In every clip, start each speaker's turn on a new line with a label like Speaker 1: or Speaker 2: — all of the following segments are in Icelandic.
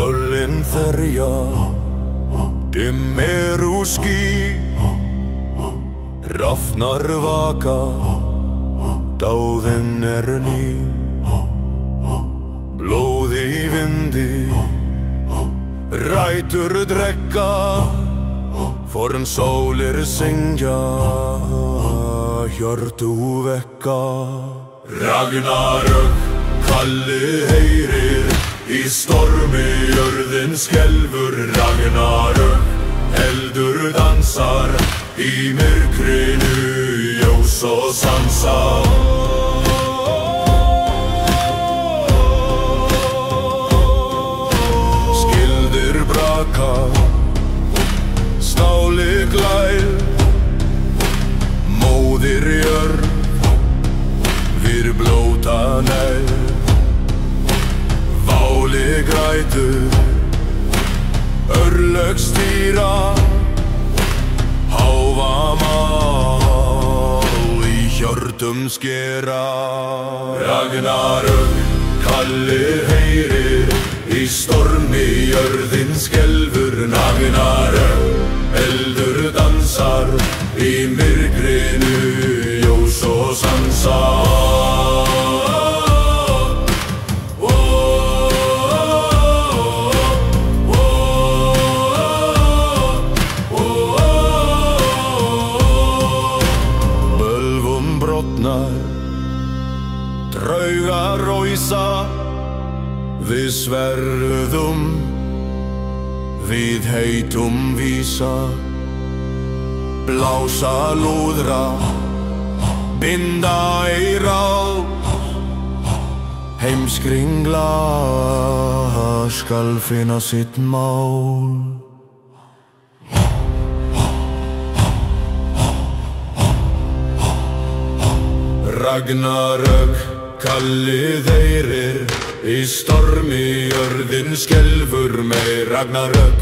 Speaker 1: Fjöllin þerja, dimm eru ský, rafnar vaka, dáðin ný. Blóð í vindi, rætur drekka, forn sólir syngja, hjörtu vekka. Ragnarök, Kalli heyrir, í stormi jörðin skelfur. Ragnarök, eldur dansar, í myrkrinu ljós og sansa. Skildir braka, snáli glær, móðir jörð, við blóta nær. Váli grætur, örlög stýra, háva mál í hjörtum skera. Ragnarök, Kalli heyrir, í stormi jörðin skelfur. Ragnarök, eldur dansar, í myrkrinu ljós og sansa. Draugar ræsa, við sverðum, við heitum vísa. Blása lúðra, binda í ráð, heimskringla skal finna sitt mál. Ragnarök, Kalli heyrir, í stormi jörðin skelfur. Með Ragnarök,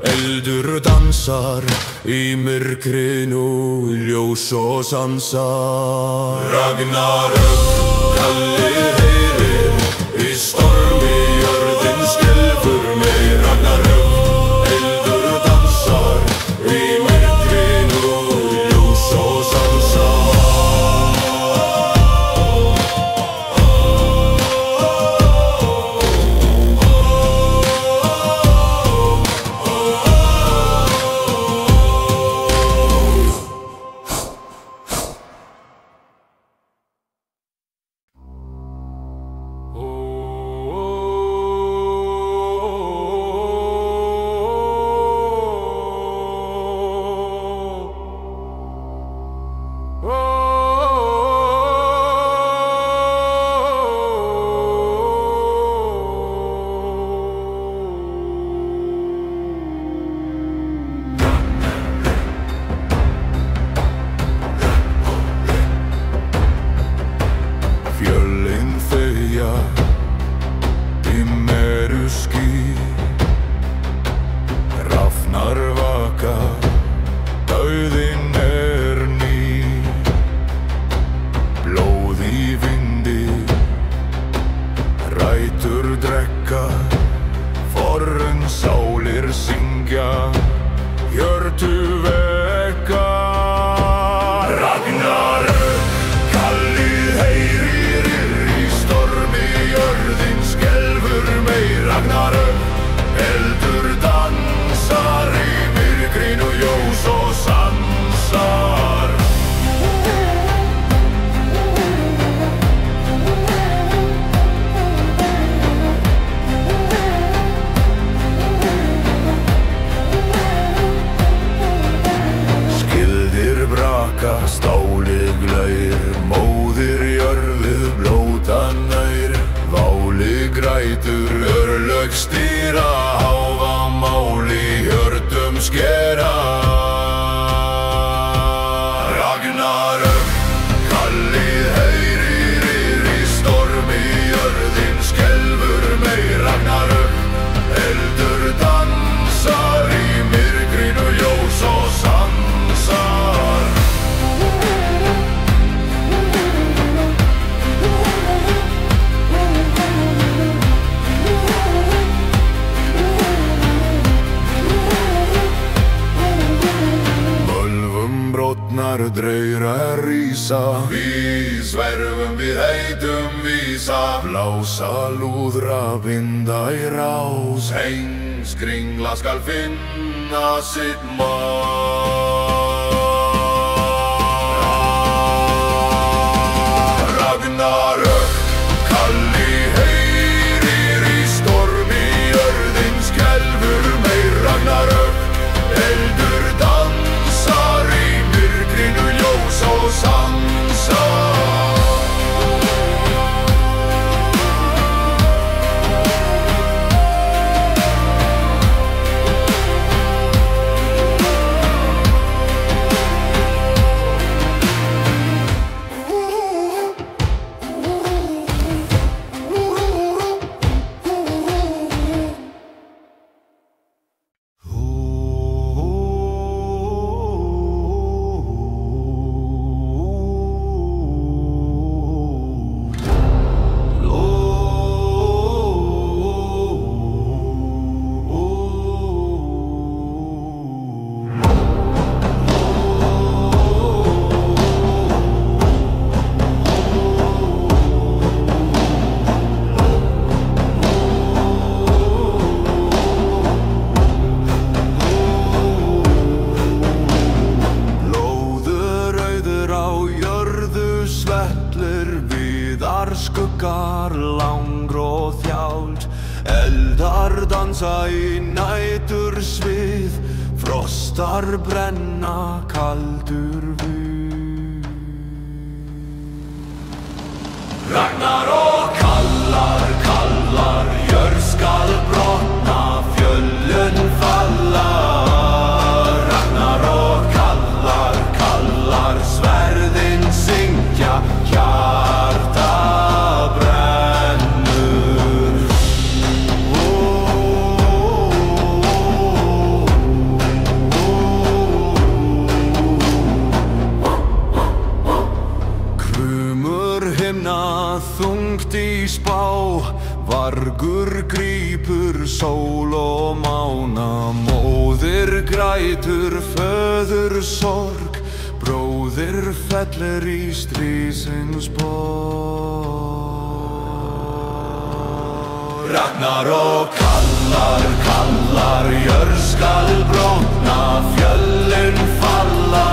Speaker 1: eldur dansar, í myrkrinu ljós og sansar. Ragnarök, Kalli heyrir, í stormi jörðin skelfur. Með Ragnarök, eldur dansar, í myrkrinu ljós og sansar. Norðreira rísa. Við sverfum við heitum vísa. Blása lúðra binda í rás. Heimskringla skal finna sitt Ragnarök, Kalli heyrir í stormi, jörðin skelfur meir. Ragnarök, eldur dansar í myrkrinu, ljós og sansa. Skuggar langró þjált, eldar dansa í nætursvið, frostar brenna kaldur við. Ragnarök, kallar, kallar, jörð skal brotna, fjöllin falla. Ragnarök, kallar, kallar, sverðin syngja, hjarta þungt í spá, vargur grípur sól og mána. Móðir grætur, föður sorg, bróðir fellir í stríðsins borg. Ragnarök, kallar, kallar, jörð skal brotna, fjöllin falla.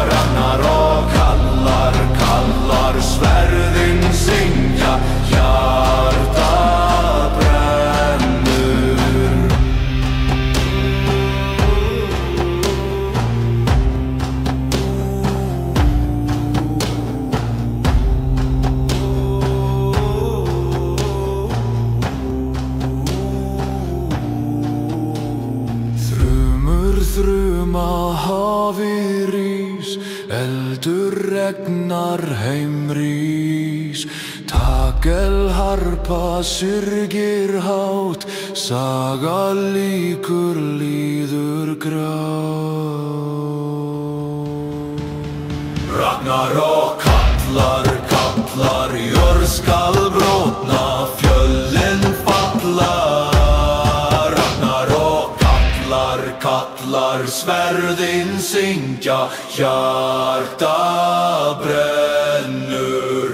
Speaker 1: Ragnarök, kallar, kallar, sverðin syngja, hjarta brennur. Þrumur þruma hafi rís, eldur regnar heimrís. Takelharpa syrgir hátt, saga líkur líður grá. Ragnarök, kallar, kallar, jörð skal brotna, fjöllin falla. Ragnarök, kallar, kallar, sverðin syngja, hjarta brennur.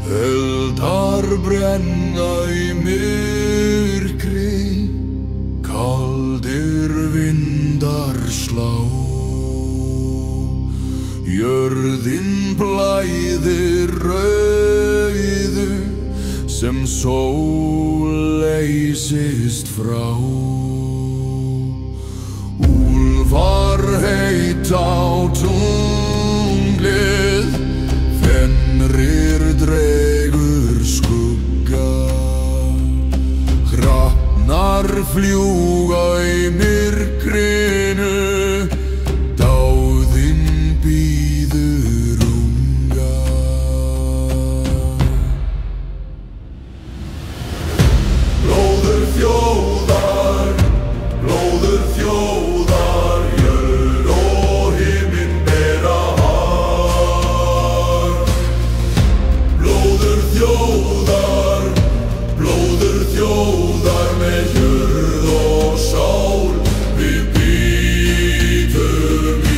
Speaker 1: Eldar brenna í myrkri, kaldir vindar slá. Jörðin blæðir rauðu sem sól leysist frá. Úlfar heita á tunglið, fenrir dregur skugga. fljúga í myrkrinu, dáðinn bíður unga. Blóður þjóðar, jörð og himinn bera har. Blóður þjóðar með jörð og sál, við bítum í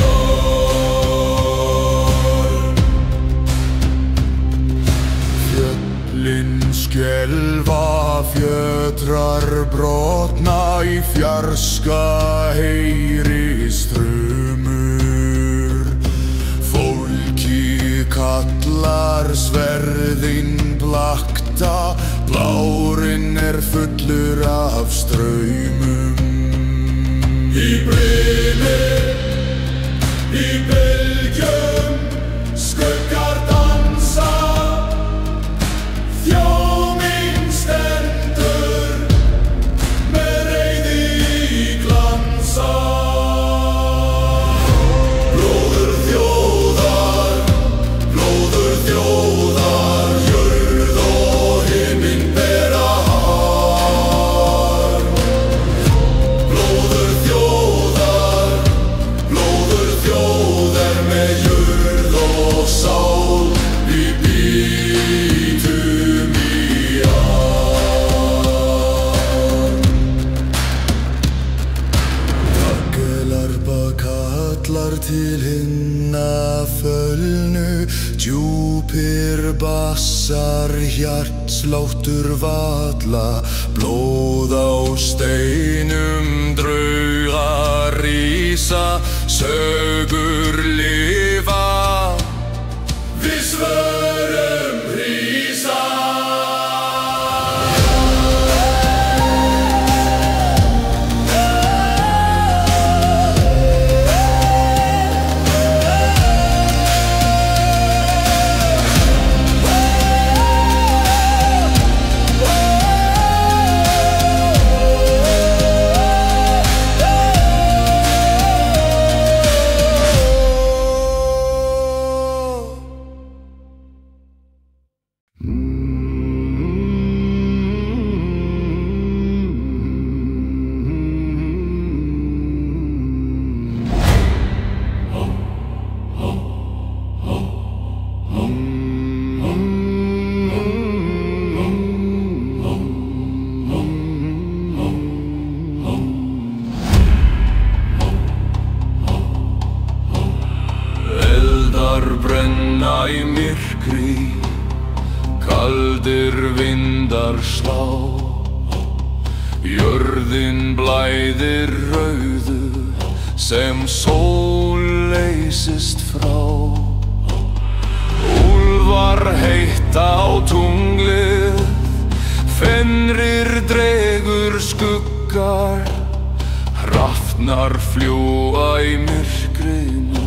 Speaker 1: arm. Fjöllin skelfa, fjötrar brotna, í fjarska heyrist þrumur. Fólki kallar, sverðin blakta, blárinn fullur af straumum. Í brimi, í bylgjum, skuggar dansa, þjóðin stendur með reiði í glansa. Blóður þjóðar, jörð og himinn bera har. Blóður þjóðar með jörð og sál, við bítum í arm. Takkelarpa kallar til hinna fölnu, djúpir bassar, hjartsláttur valla, blóð á steinum, draugar rísa, sögur lifa, við svörum rísa. Brenna í myrkri, kaldir vindar slá, jörðin blæðir rauðu sem sól leysist frá. Úlfar heita á tunglið, fenrir dregur skuggar, hrafnar fljúga í myrkrinu,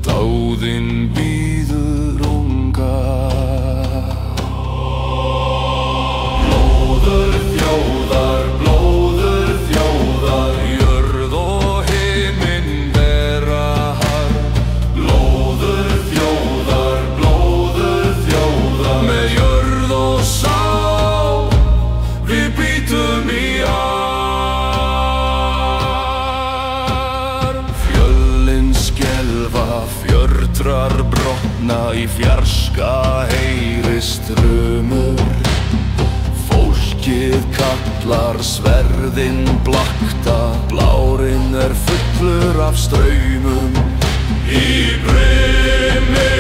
Speaker 1: dáðinn bíður unga. Blóður þjóðar, jörð og himinn bera har. Blóður þjóðar, með jörð og sál, við bítum í arm. Fjöllin skelfa, fjötrar brotna, í fjarska heyrist þrumur. Fólkið kallar, sverðin blakta, blárinn fullur af straumum. Í brimi,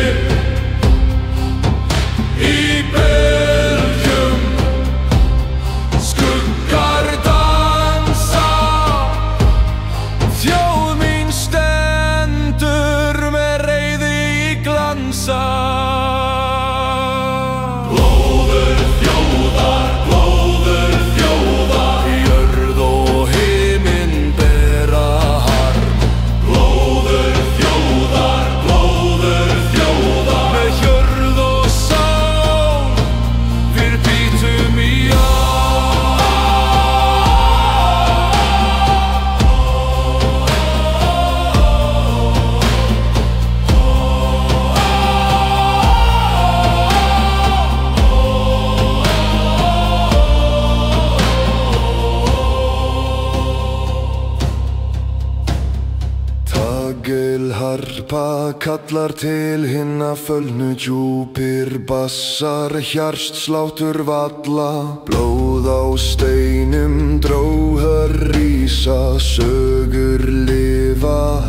Speaker 1: í bylgjum, skuggar dansa, þjóð mín stendur með reiði í glansa. Blóður þjóðar, jörð og himinn bera harm. Blóður
Speaker 2: harpa kallar til hinna fölnu, djúpir bassar, hjartsláttur valla. Blóð á steinum, dróhör rísa, sögur lifa.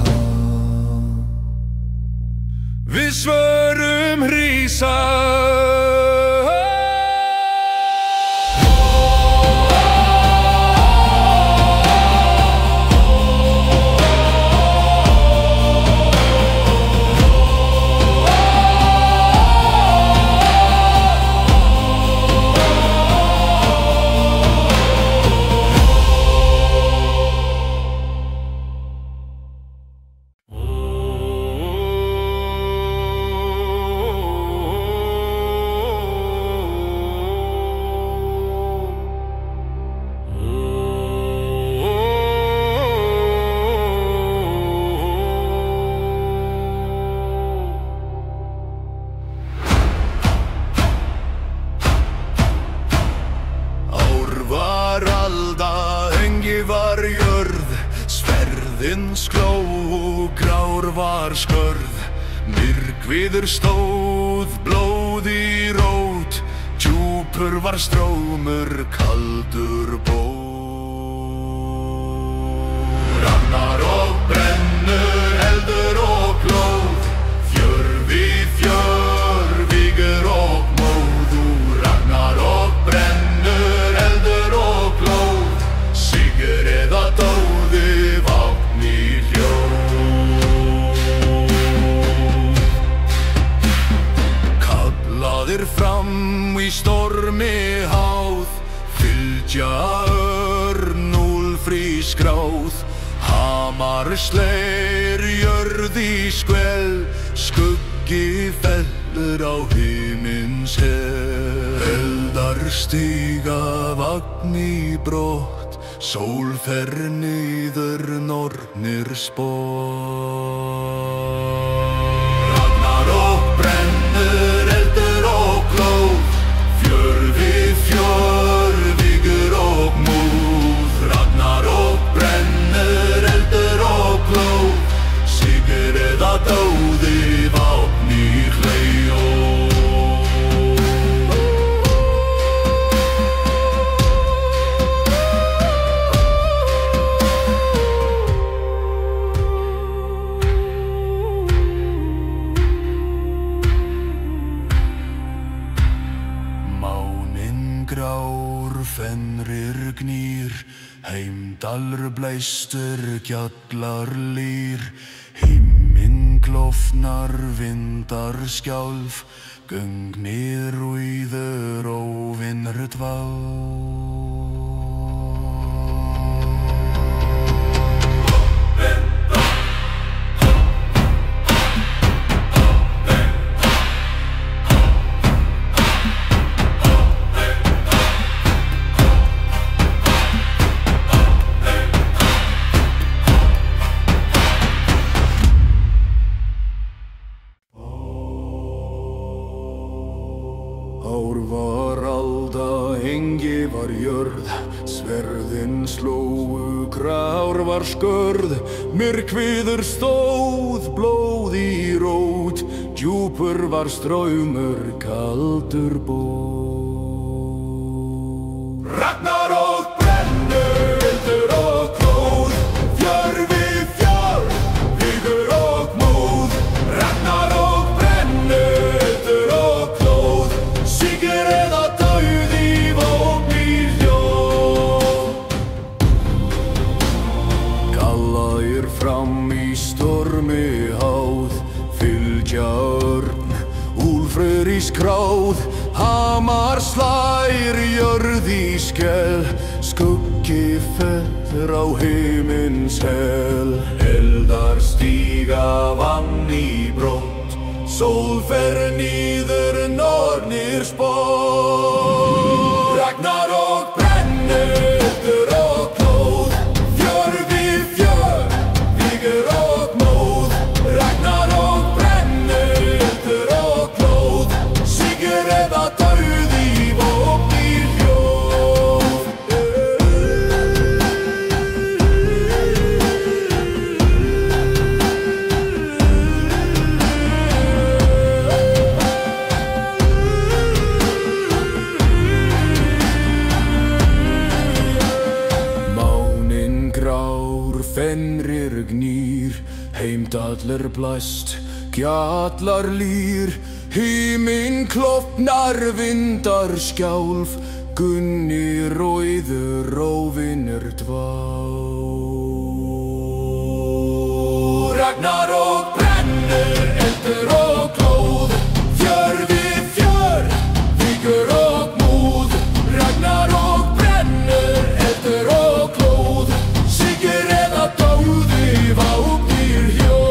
Speaker 2: Við svörum hrísa. Var jörð, sverðin skló, grár var skörð. Myrkviður stóð, blóð í rót, djúpur var strómur, kaldur bór. Ragnar og brennur, eldur og blóð, fjörvi fjör, vígur og móð. Ragnar og brennur, eldur og blóð, sigur eða dóði, vopn í hljóð. Kallaðir fram í stormi háð, fylgja örn úlfri skráð. Hamar sleir, jörð í skvel, skuggi fellur á himins hel. Eldar stíga vagn í brott, sól fer niður nornir spor. Ragnar og brennur, eldur og blóð, fjörvi fjör, vígur og móð. Ragnar og brennur, eldur og blóð, sigur eða dóði, vopn í hljóð. Grár fenrir gnýr, heimdallur blæstur, gjallar lýr. Himinn klofnar, vindar skjálf, göngnir rúiður, óvinnur dvál. Ár var alda, engi var jörð, sverðin slóu, grár var skörð. Myrkviður stóð, blóð í rót, djúpur var straumur, kaldur bór. Ragnar og brennur, eldur og blóð, fjörvi fjör, vígur og móð. Ragnar og brennur, eldur og blóð, sigur eða dauði, vopn í hljóð. Kallaðir fram í stormi háð, fylgja örn úlfur í skráð. Hamar slær, jörð í skell, skuggi fellur á himins hel. Eldar stíga vann í brott, sól fer niður nornir spor. Ragnar og brennur, eldur og blóð, fjörvi fjör, vígur og móð. Ragnar og brennur, eldur og blóð, sigur eða dauði, vopn í hljóð. Allir blæst, gjallar lýr, himinn klofnar, vindar skjálf, Gunni rauður róvinur dvá. Ragnarök brennur, eldur og glóð, fjör við fjör, víkur og múð. Ragnarök brennur, eldur og glóð, sigur eða dáði, vápnir hjóð.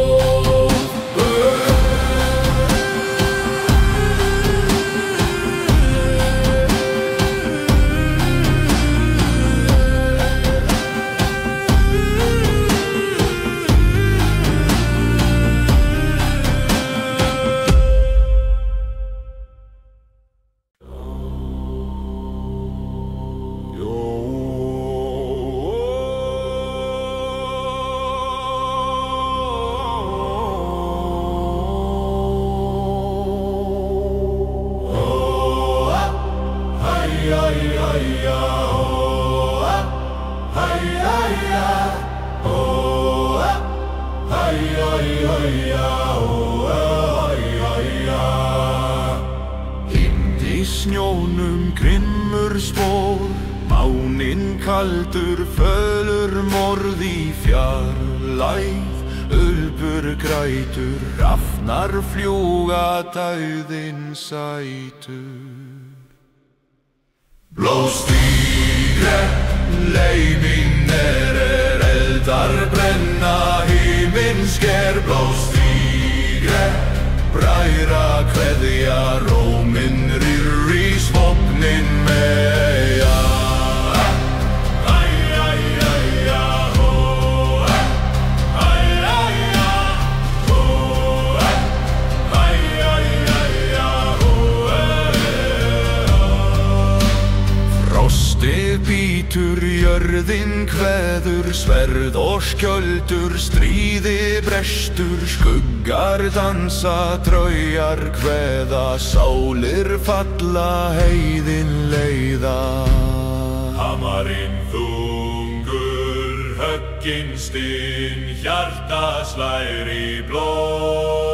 Speaker 1: Í snjónum grimmur spór, máninn kaldur, fölur morð í fjarlægð. Ulfur grætur, rafnar fljúga, dauðinn sætur. Blóðstígre, leimin eldar brenna, himinn sker. Blóðstígre, bræðra kveðja, róminn rís vopnin meja. Frostið bítur, jörðin kveður, sverð og skjöldur, stríði brestur, skuggar dansa, traujar kveða, sálir falla, heiðin leiða. Hamarinn þungur, höggin stinn, hjarta slær í blóði.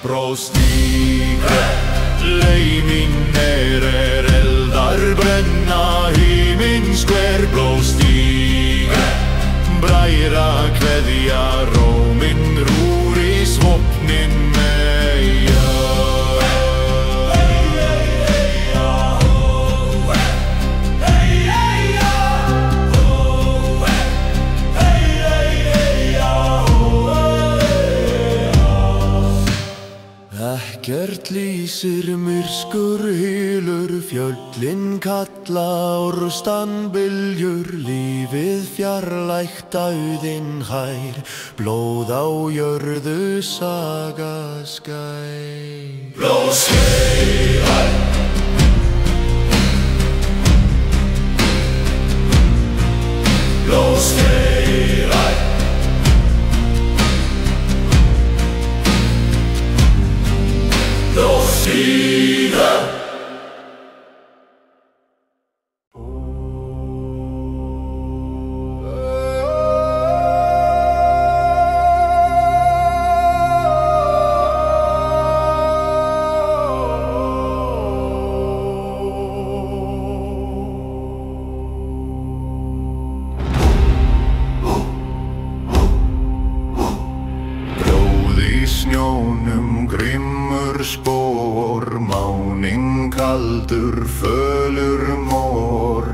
Speaker 1: Blóðstígre, leimin eldar brenna, himinn sker. Blóðstígre, bræðra kveðja, róminn rís vopnin meja. Ekkert lýsir, myrskur hylur, fjöllin kalla, orstan byljur, lífið fjarlægt, dauðinn hær, blóð á jörðu, saga skær. Blóðskeið, blóðskeið. Blóðstígre. Snjónum grimmur spór, máninn kaldur, fölur mór.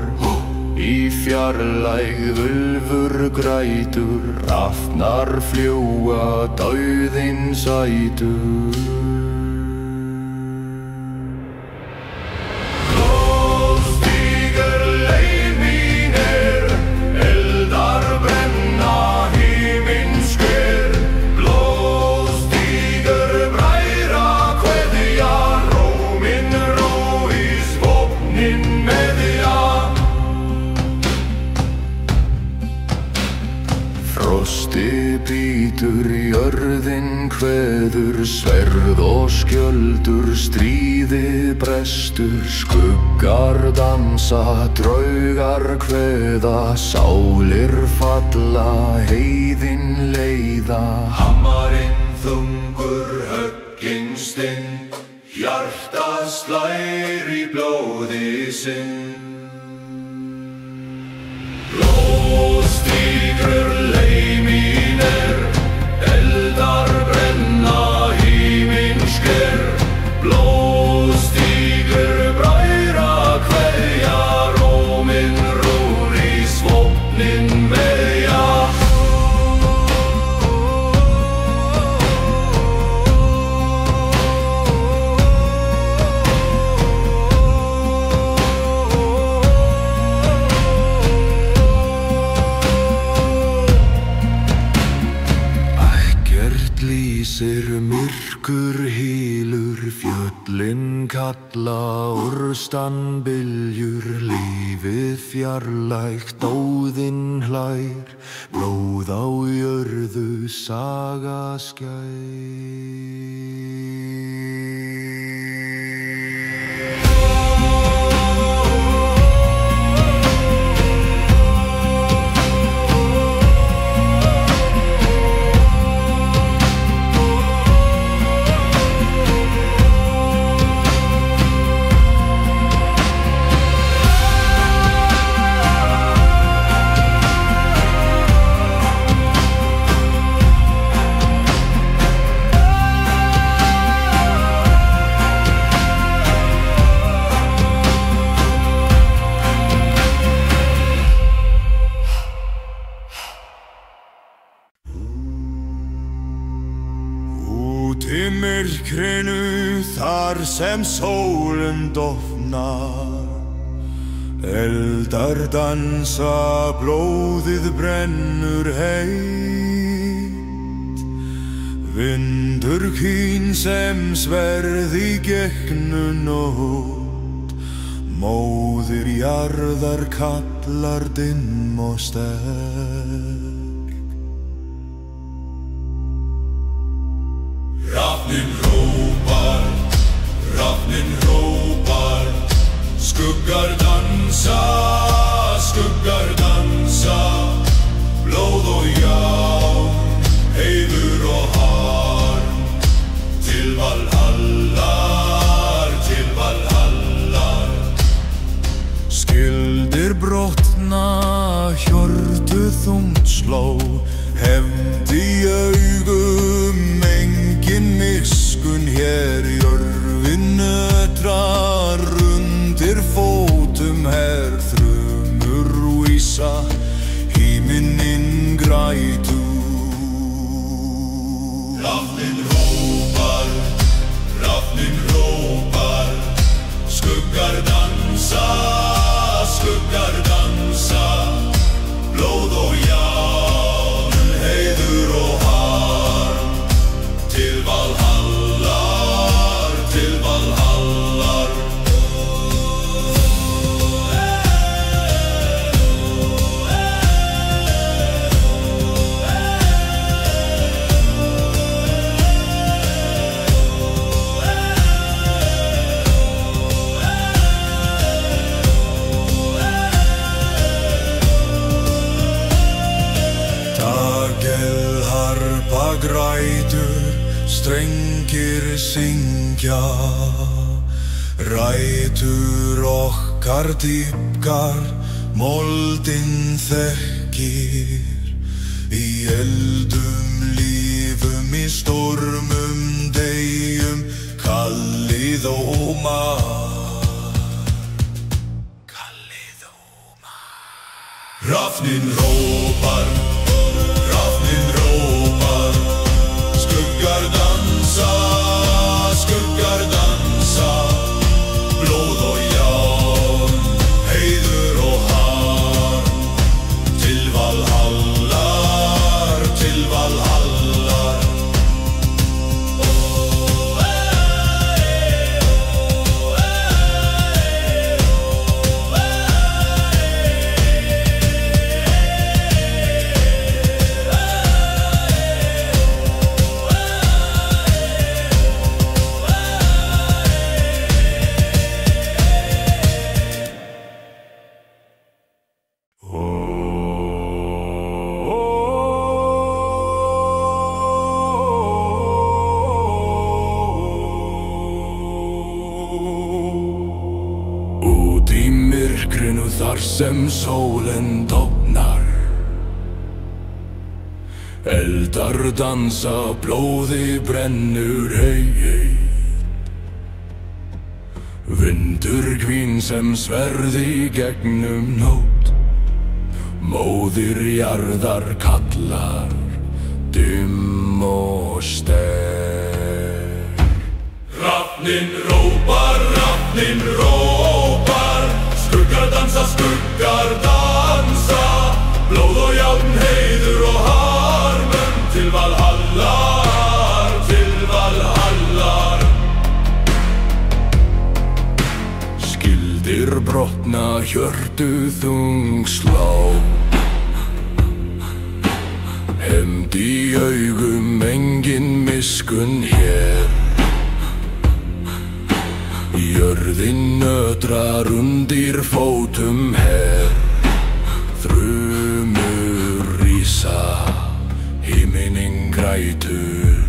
Speaker 1: Í fjarlægð ulfur grætur, rafnar fljúga, dauðinn sætur. Frostið
Speaker 2: kveður, sverð og skjöldur, stríði brestur, skuggar dansa, draugar kveða, sálir falla, heiðin leiða. Hammarinn þungur, höggin stinn, hjarta slær í blóði sinn. Blóðstígur leimin eldar brenna himinn sker. Blóðstígur bræra kveðja, róminn rúr í svefnin meðja. Lýsir myrkur hylur, fjöllin kalla, úrstan byljur, lífið fjarlægt, óðinn hlær, blóð á jörðu, saga skær. Í myrkrinu þar sem sólin dofnar, eldar dansa, blóðið brennur heitt. Vindur kýn sem sverð í gegnu nótt, móðir jarðar kallar dimm og sterk. Hrafnin hrópar, skuggar dansa, blóð og járn, heiður og harm, til Valhallar. Skildir brotna, hjörtu þungt sló, hefnd í augum, engin miskunn hér, jörðin nötrar, undir fótum herþrumur vísa, himinninn grætur. Hrafnin hrópar, skuggar dansa, blóð og járn, heiður og harm, til Valhallar. Tagelharpa grætur, strengir syngja, rætur okkar dýpkar, moldin þekkir. Í eldum lífum, í stormum deyjum, kallið ómar. Hrafnin hrópar, skuggar dansa, blóð og járn, heiður og harm, til Valhallar.
Speaker 1: var sem solen dofnar. Eldar dansa, blóði brennur hei. Vindur hvín sem sverði gegnum nótt. Móðir jarðar kallar, dimm og sterk.
Speaker 2: Hrafninn rópar, skuggar dansa, blóð og járn, heiður og harmum, til Valhallar, til Valhallar.
Speaker 1: Skildir brotna, hjörtu þung slá. Hefnd í augum, engin miskunn hér. Jörðin nötrar undir fótum her. Þrumur rísa, himinin grætur.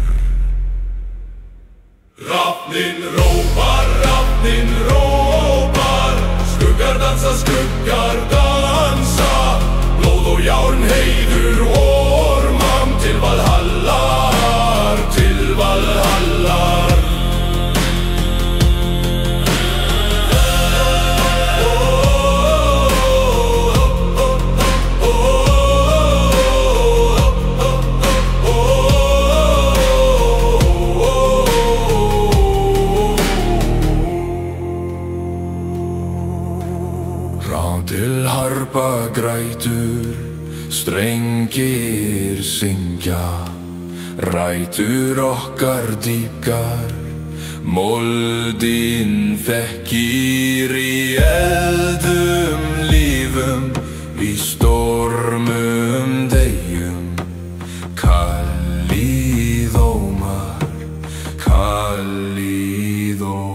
Speaker 2: Hrafninn rópar, skuggar dansa, blóð og járn, heiður og ormam, til Valhallar, til Valhallar.
Speaker 1: Til harpa grætur, strengir syngja, rætur okkar dýpkar, moldin þekkir í eldum lífum, í stormum deyjum, kallíðómar, kallíðómar.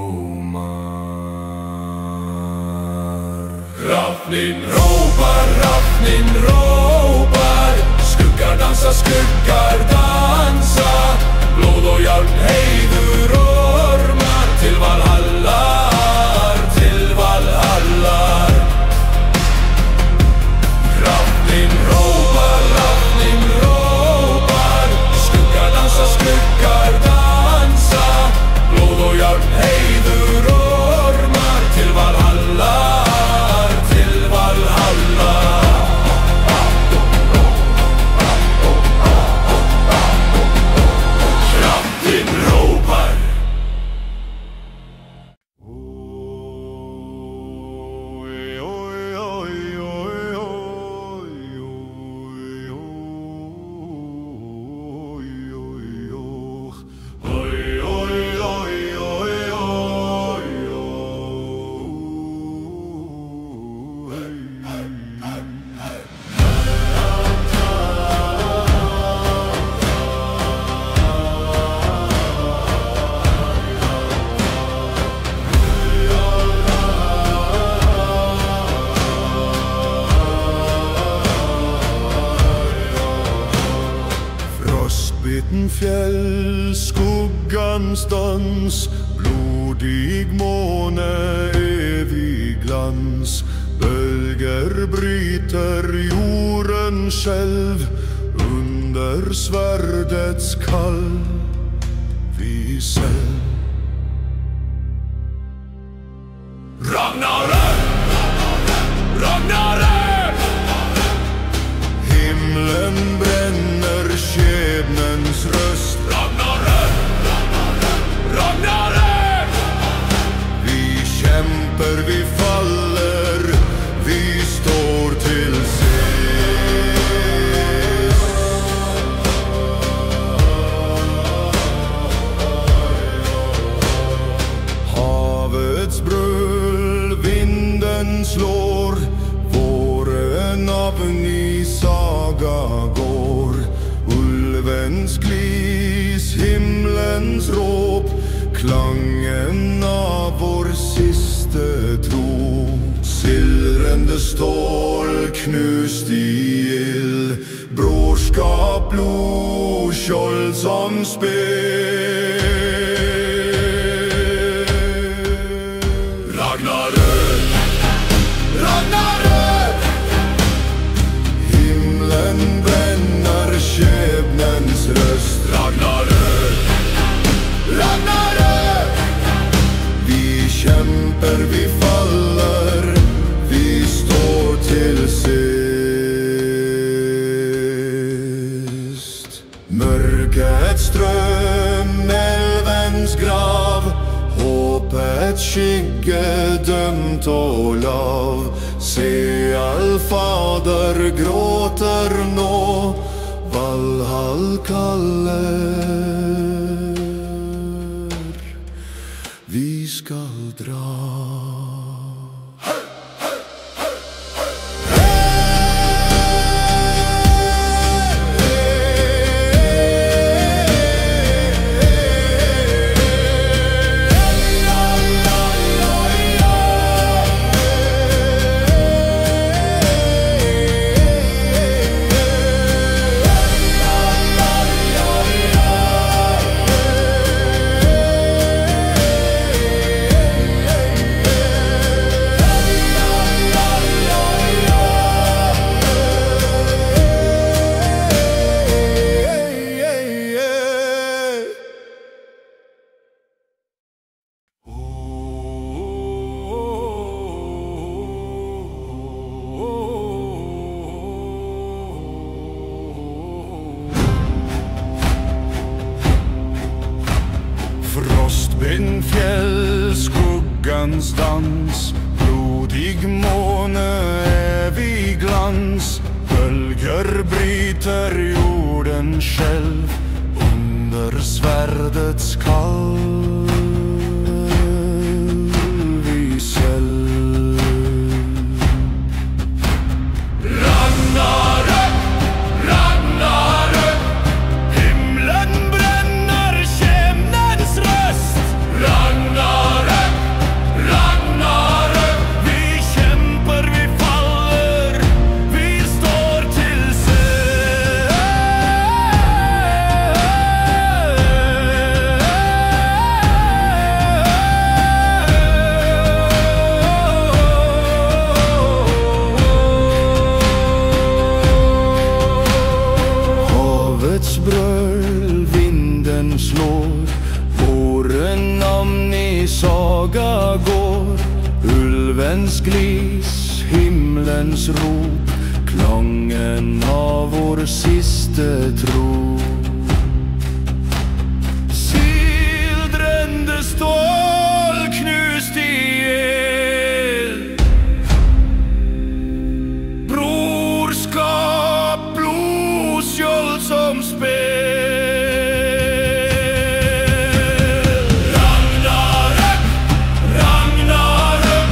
Speaker 2: Hrafninn rópar, skuggar dansa, blóð og járn, heiður og ormar, til Valhallar, til Valhallar. Hrafninn rópar, skuggar dansa, blóð og járn, heiður og ormar, til Valhallar, til Valhallar. Hrafninn rópar.
Speaker 3: Frostbitten fjäll, skuggans dans, blodig måne, evig glans. Bölger bryter jorden själv, under svärdets kall vi själv.
Speaker 2: Ragnarök, Ragnarök.
Speaker 3: Himlen bränner, skebnens röst.
Speaker 2: Ragnarök, Ragnarök.
Speaker 3: Vi kämpar, vi faller, vi står till sist. Havets bröl, vinden slår, våren av ny saga går. Ulvens glis, himlens råp, klangen av vår siste tro. Silrende stål, knust i ild, brorskap, blod, skjold som spel.
Speaker 2: Ragnarök, Ragnarök.
Speaker 3: hoppet skygge dömt och lav. Se all fader gråter nå, Valhall kaller. Vi skall dra.
Speaker 4: Frostbind fjäll, skuggans dans, blodig måne, evig glans. Bölger bryter jorden själv under svärdets kalv i sälv.
Speaker 2: Ragnarök, Ragnarök,
Speaker 4: Himlen bränner, kämnens röst.
Speaker 2: Ragnarök, Ragnarök,
Speaker 4: Vi kämpar, vi faller, vi står till
Speaker 3: Havets bröl, vinden slår, våren namn i saga går. Ulvens glis, himlens rop, klangen av vår siste tro.
Speaker 4: Sildrände stål knust ihjäl. Brorskap, blodskjold som spel.
Speaker 2: Ragnarök, Ragnarök,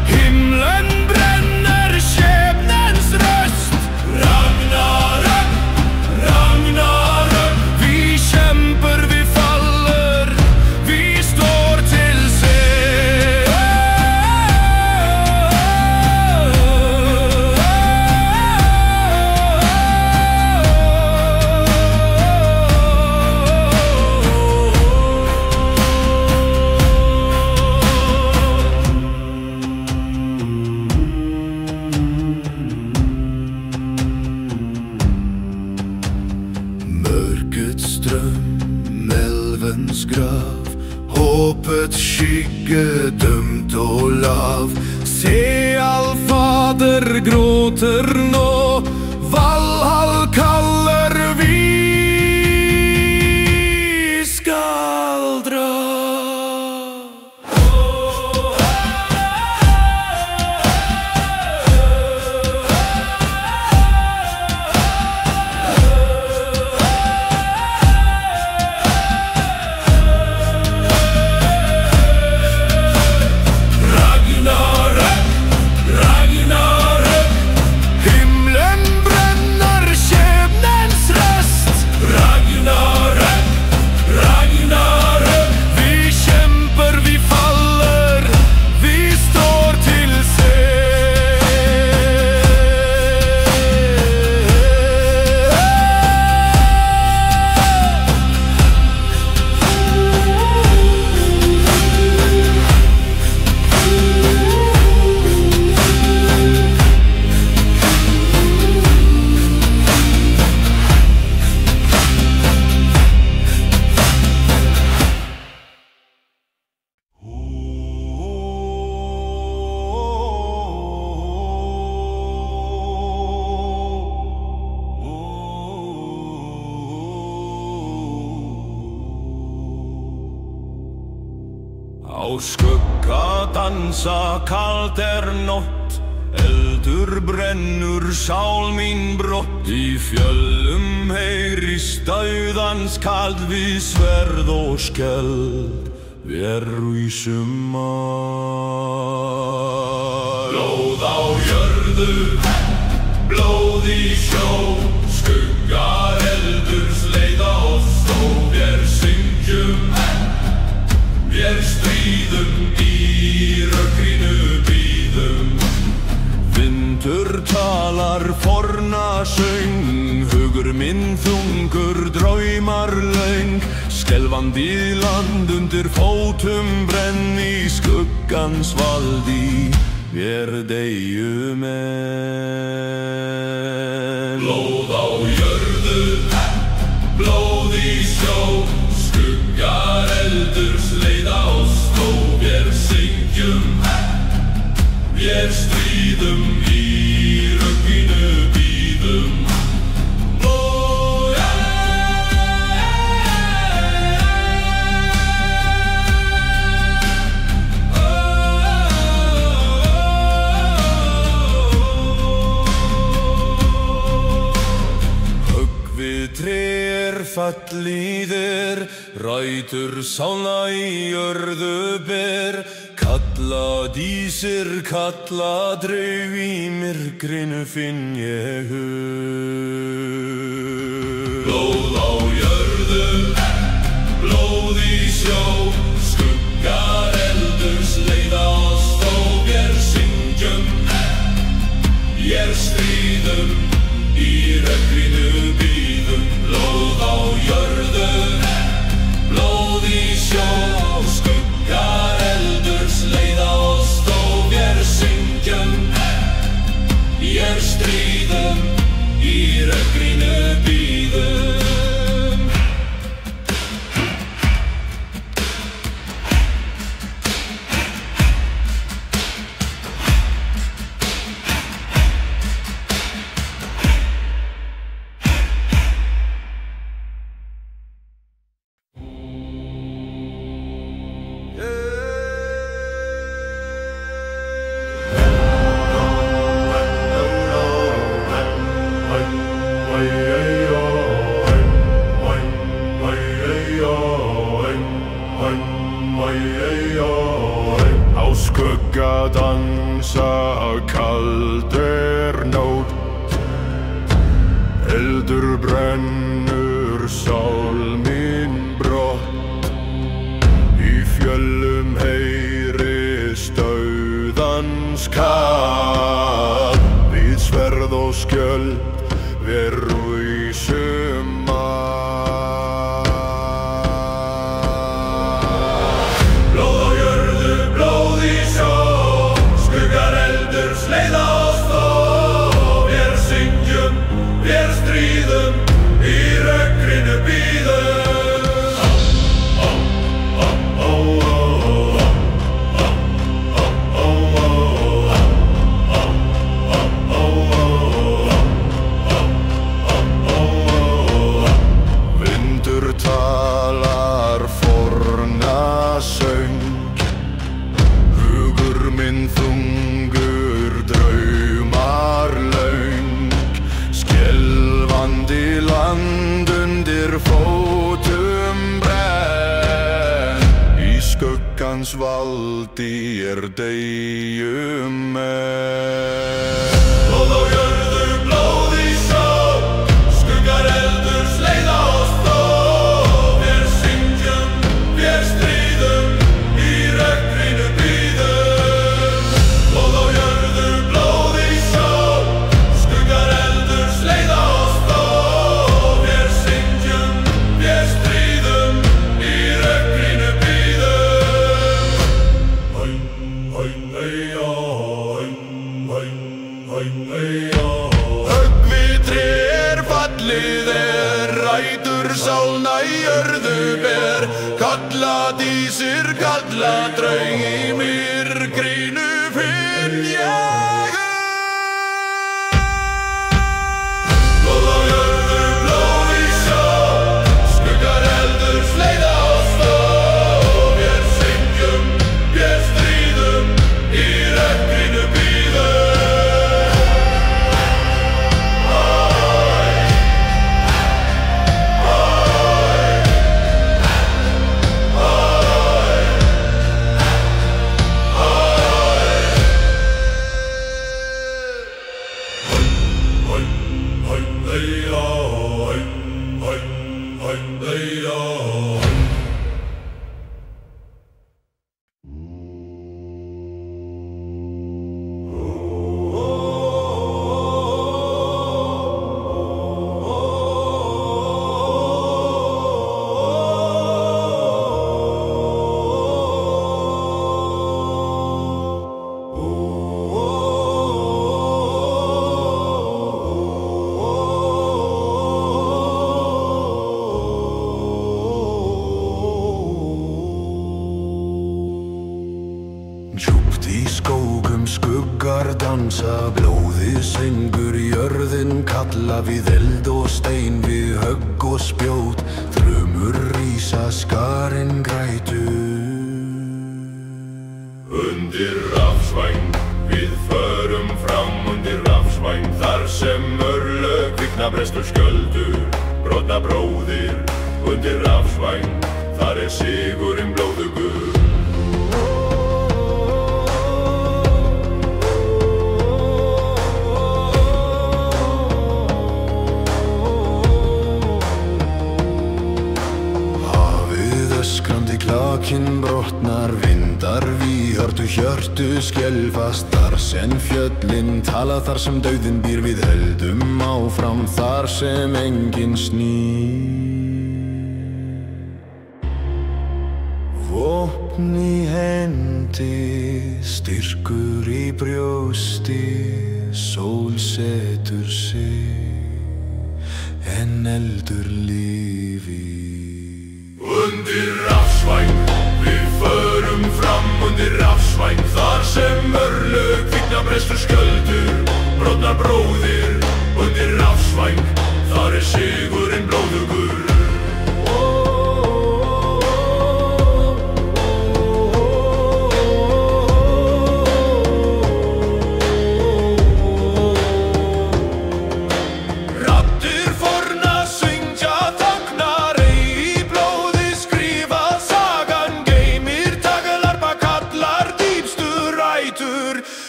Speaker 4: Himlen bränner, kämnens röst.
Speaker 2: Ragnarök, Ragnarök,
Speaker 4: Vi kämpar, vi faller, vi står till
Speaker 3: Mörkrets dröm, älvens grav, hoppets skygge dömt och lav.
Speaker 4: Se all fader gråter nå, Valhall kaller, vi skall dra.
Speaker 2: Ragnarök, Ragnarök,
Speaker 4: Himlen bränner, kämnens
Speaker 1: Á skugga dansa kalt nótt, eldur brennur sál mín brott. Í fjöllum heyrist dauðans kald, við sverð og skjöld við rísum að. Blóð á jörðu, blóð í sjó, skuggar eldurs leiða oss og við syngjum, við stríðum, í rökkrinu bíðum. Vindur talar forna söng, hugur minn þungur draumar löng. Skelfandi land undir fótum brenn, í skuggans valdi við deyjum enn. Blóð á jörðu, blóð í sjó, skuggar eldurs leiða oss og við syngjum, við stríðum, í rökkrinu bíðum. Fallíðir, rætur sálna í jörðu ber, kalla dísir, kalla draug, í myrkrinu finn ég hug. Blóð á jörðu, blóð í sjó, skuggar eldurs leiða oss og við syngjum, við stríðum, í rökkrinu bíðum. Blóð á jörðu, blóð í sjó, skuggar eldurs leiða oss og við syngjum, við stríðum, í rökkrinu bíðum. Á skugga dansa kalt nótt, eldur brennur sál mín brott. Í fjöllum heyrist dauðans kall, við sverð og skjöld við rísum að. Leiða oss og við syngjum, við stríðum, í rökkrinu bíðum. Vindur talar forna söng, hugur minn þungur draumar löng. Skelfandi land undir fótum brenn, í skuggans valdi deyjum enn. Blóð á jörðu, blóð í sjó, skuggar eldurs leiða oss og við syngjum, við stríðum, í rökkrinu bíðum. Blóð á jörðu, blóð í sjó, skuggar eldurs leiða oss og við syngjum, við stríðum, í rökkrinu bíðum. Höggvitri fallið rætur sálna í jörðu ber, kalla dísir, kalla draug, í myrkrinu finn ég hug. Blóð á jörðu, blóð í sjó, skuggar eldurs leiða oss og við syngjum,
Speaker 3: í skógum skuggar dansa, blóðið syngur, jörðin kalla, við eld og stein, við högg og spjót, þrumur rísa, skarinn grætur.
Speaker 2: Undir rafsvæng, við förum fram undir rafsvæng, þar sem örlög kvikna, brestur skjöldur, brotna bróðir. Undir rafsvæng, þar sigurinn blóðugur.
Speaker 3: Klakinn brotnar, vindar víhörtu, hjörtu skelfast, þar sem fjöllin tala, þar sem dauðinn býr, við höldum áfram, þar sem enginn snýr. Vopn í hendi, styrkur í brjósti, sól setur sig, en eldur lífi.
Speaker 2: Undir rafsvæng, við förum fram undir rafsvæng, þar sem örlög kvikna, brestur skjöldur, brotnar bróðir. Undir rafsvæng, þar sigurinn blóðugur.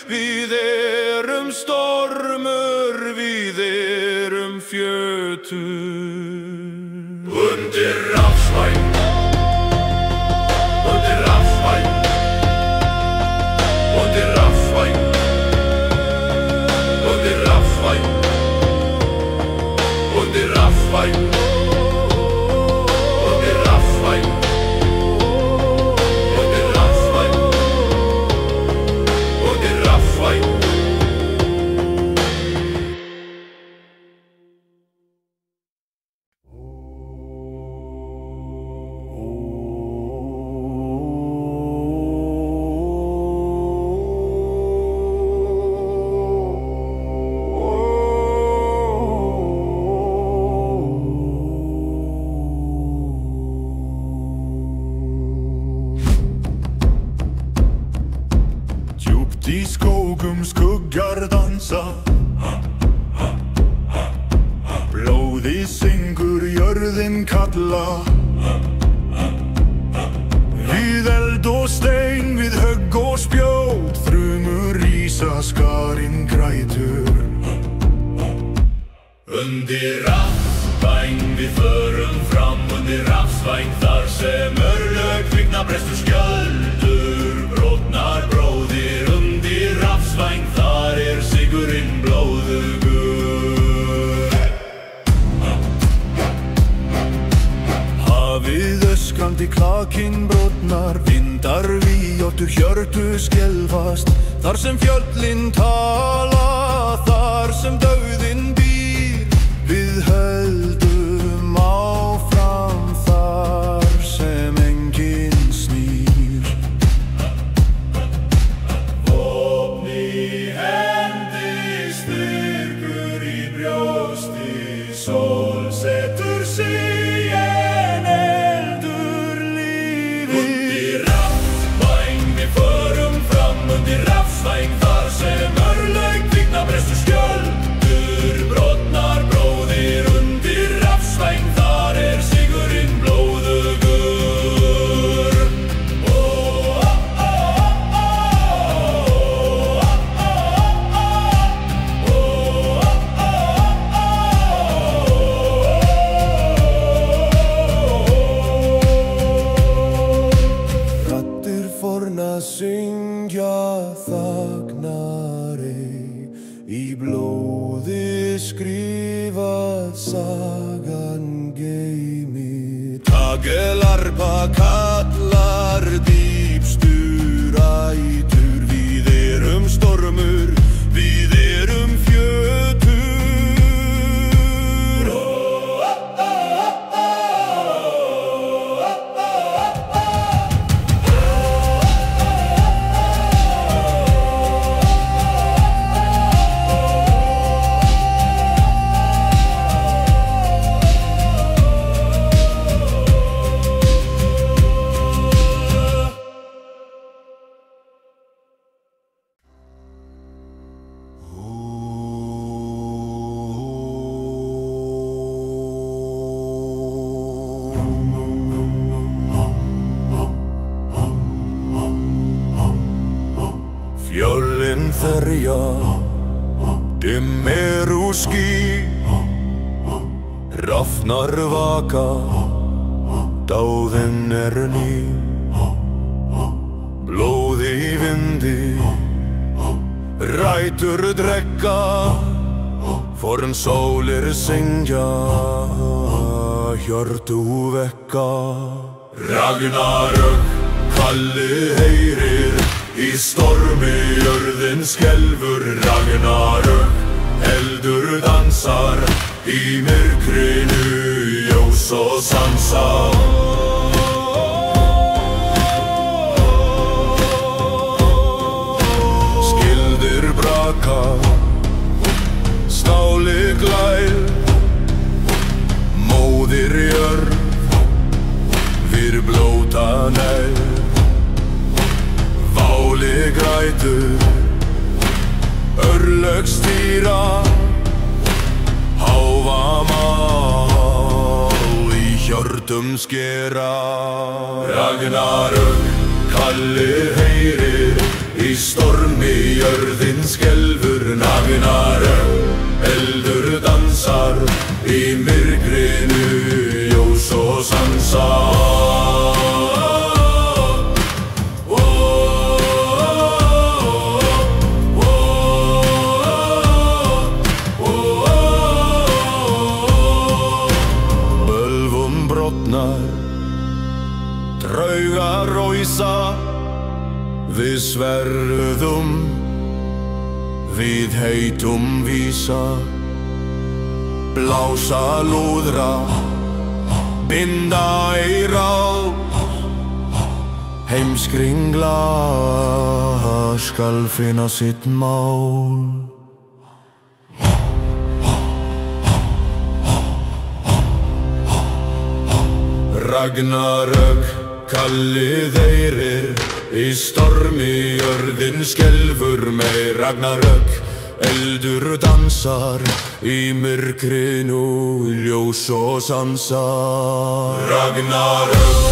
Speaker 4: Við erum stormur, við erum fjötur.
Speaker 2: Undir rafsvæng, undir rafsvæng, undir rafsvæng, undir rafsvæng, undir rafsvæng, undir rafsvæng.
Speaker 3: Í skógum skuggar dansa, blóðið syngur, jörðin kalla, við eld og stein, við högg og spjót, þrumur rísa, skarinn grætur.
Speaker 2: Undir rafsvæng, við förum fram undir rafsvæng, þar sem örlög kvikna, brestur skjöldur, brotnar bróðir. Undir rafsvæng, þar sigurinn blóðugur.
Speaker 3: Hafið öskrandi, klakinn brotnar, vindar víhörtu, hjörtu skelfast, þar sem fjöllin tala, þar sem dauðinn býr, við höldum áfram, þar sem enginn snýr.
Speaker 2: Vopn í hendi, styrkur í brjósti, sól setur sig, en eldur lífi. Undir rafsvæng, við förum fram undir rafsvæng, þar sem örlög kvikna, brestur skjöldur, brotnar bróðir. Undir rafsvæng, þar sigurinn blóðugur.
Speaker 3: Raddir forna syngja, þagnar ei, í blóði skrifað, sagan geymir. Tagelarpa kallar, dýpstur ætur, við erum stormur, við erum fjötur. þerja dimmeru ský rafnar vaka dáðin ný blóði í vindi rætur drekka forn sólir syngja hjörtu vekka Ragnarök Kalli heyrir í stormi jörðin skelfur Ragnarök eldur dansar í myrkrinu ljós og sansar skildir braka stáli glæl móðir jörð við blóta nel váli grætur örlög stýra háva mál í hjörtum skera Ragnarök Kalli heyrir í stormi jörðin skelfur Ragnarök eldur dansar í myrkrinu ljós og sansar Draugar rósa við sverðum við heitum vísa blása lúðra binda í ráð heimskringla skal finna sitt mál Ragnarök Kalli heyrir í stormi jörðin skelfur með Ragnarök eldur dansar í myrkrinu ljós og sansar Ragnarök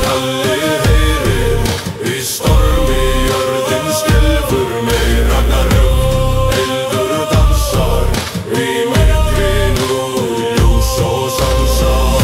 Speaker 3: Kalli heyrir í stormi jörðin skelfur með Ragnarök eldur dansar í myrkrinu ljós og sansar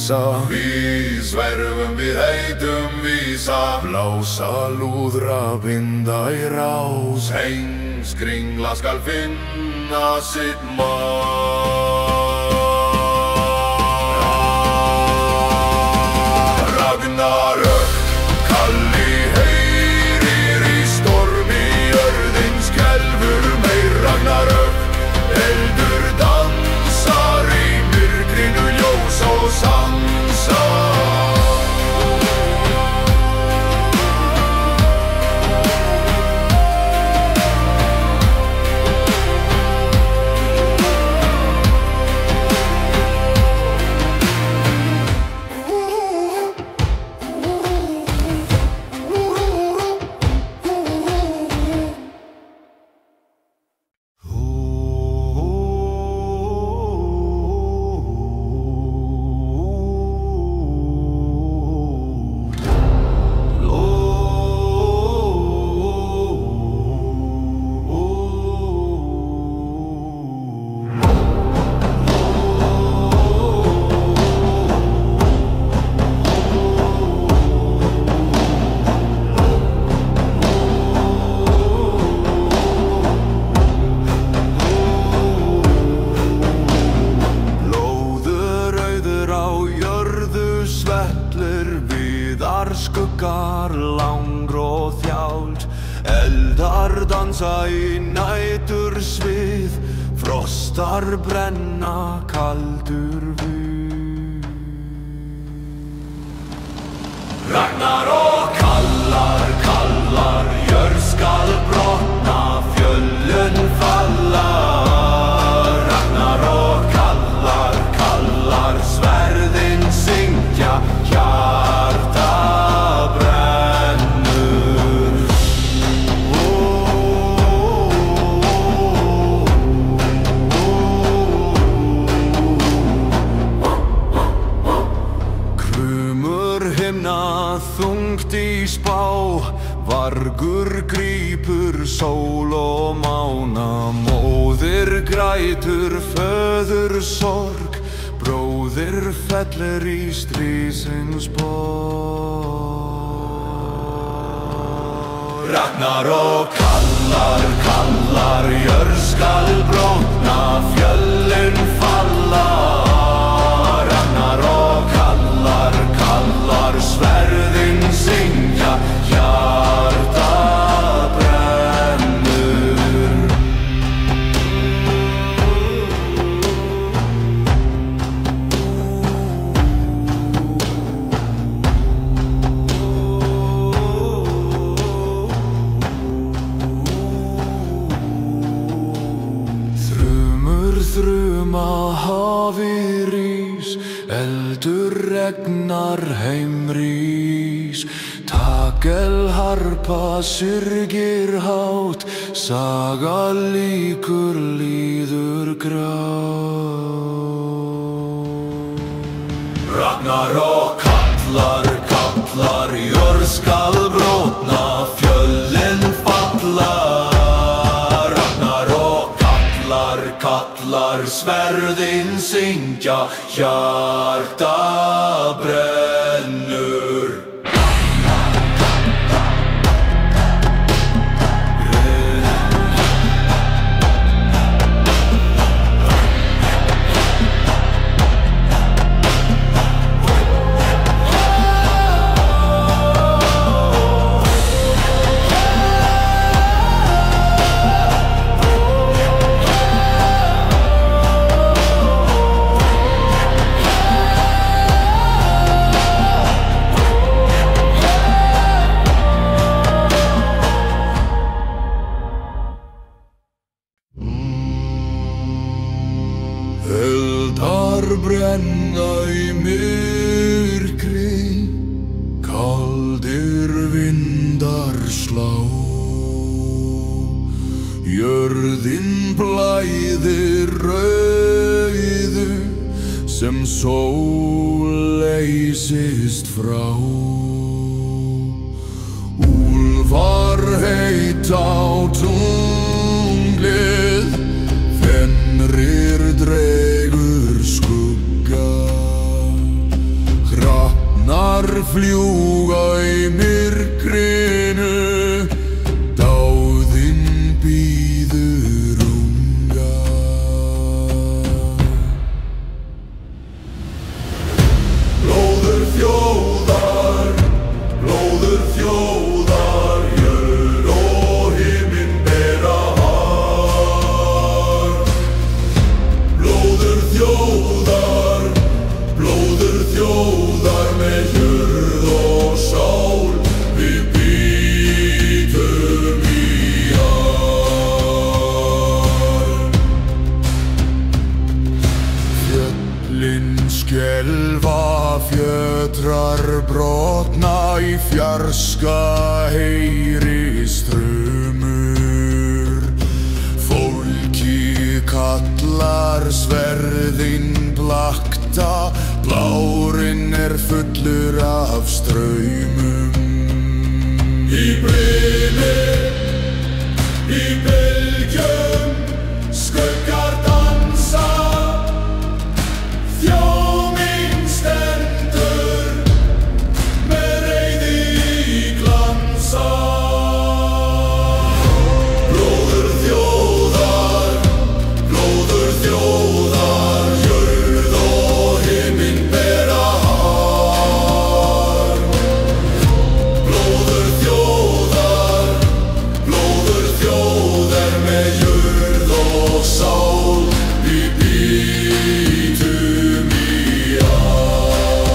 Speaker 3: rísa.
Speaker 2: Við sverfum við heitum vísa.
Speaker 3: Blása lúðra binda í rás.
Speaker 2: Heimskringla skal finna sitt mál. Ragnarök, Kalli heyrir í stormi, jörðin skelfur meir. Ragnarök, eldur dansar í myrkrinu, ljós og sansa.
Speaker 3: Skuggar langur og þjált, eldar dansa í nætur svið, frostar brenna kaldur við.
Speaker 2: Ragnarök, kallar, kallar, jörð skal brotna, fjöllin falla. Ragnarök, kallar, kallar, sverðin syngja, hjarta brennur. Krumur himna þungt í spá, vargur grípur sól og mána. Móðir grætur föður sorg, bróðir fellir í stríðsins borg. Ragnarök, kallar, kallar, jörð skal brotna, fjöllin falla. Ragnarök, kallar, kallar, sverðin syngja, hjarta brennur. Þruma hafi rís, eldur regnar heimrís. Takelharpa syrgir hátt, saga líkur líður grát. Ragnarök, kallar, kallar, jörð skal brotna, fjöllin falla. Kallar, sverðin syngja, hjarta brennur. Eldar brenna í myrkri, kaldir vindar slá. Jörðin blæðir rauðu sem sól leysist frá. Úlfar heita á tunglið, fenrir dregur skugga.
Speaker 3: fljúga í myrkrinu, dáðinn bíður unga.
Speaker 1: Blóður þjóðar, jörð og himinn bera har. Blóður þjóðar með hjörð og sál, við bítum í ár.
Speaker 3: Fjöllin skelfa, fjötrar brotna, í fjarska heyrist þrumur. Fólki kallar, sverðin blakta, blárinn fullur af straumum.
Speaker 1: Í brimmi, í bylgjum, skuggar dansa, þjóðin stendur með reiði í glansa. Blóður þjóðar, jörð og himinn bera har. Blóður þjóðar með jörð og sál, við bítum í ár.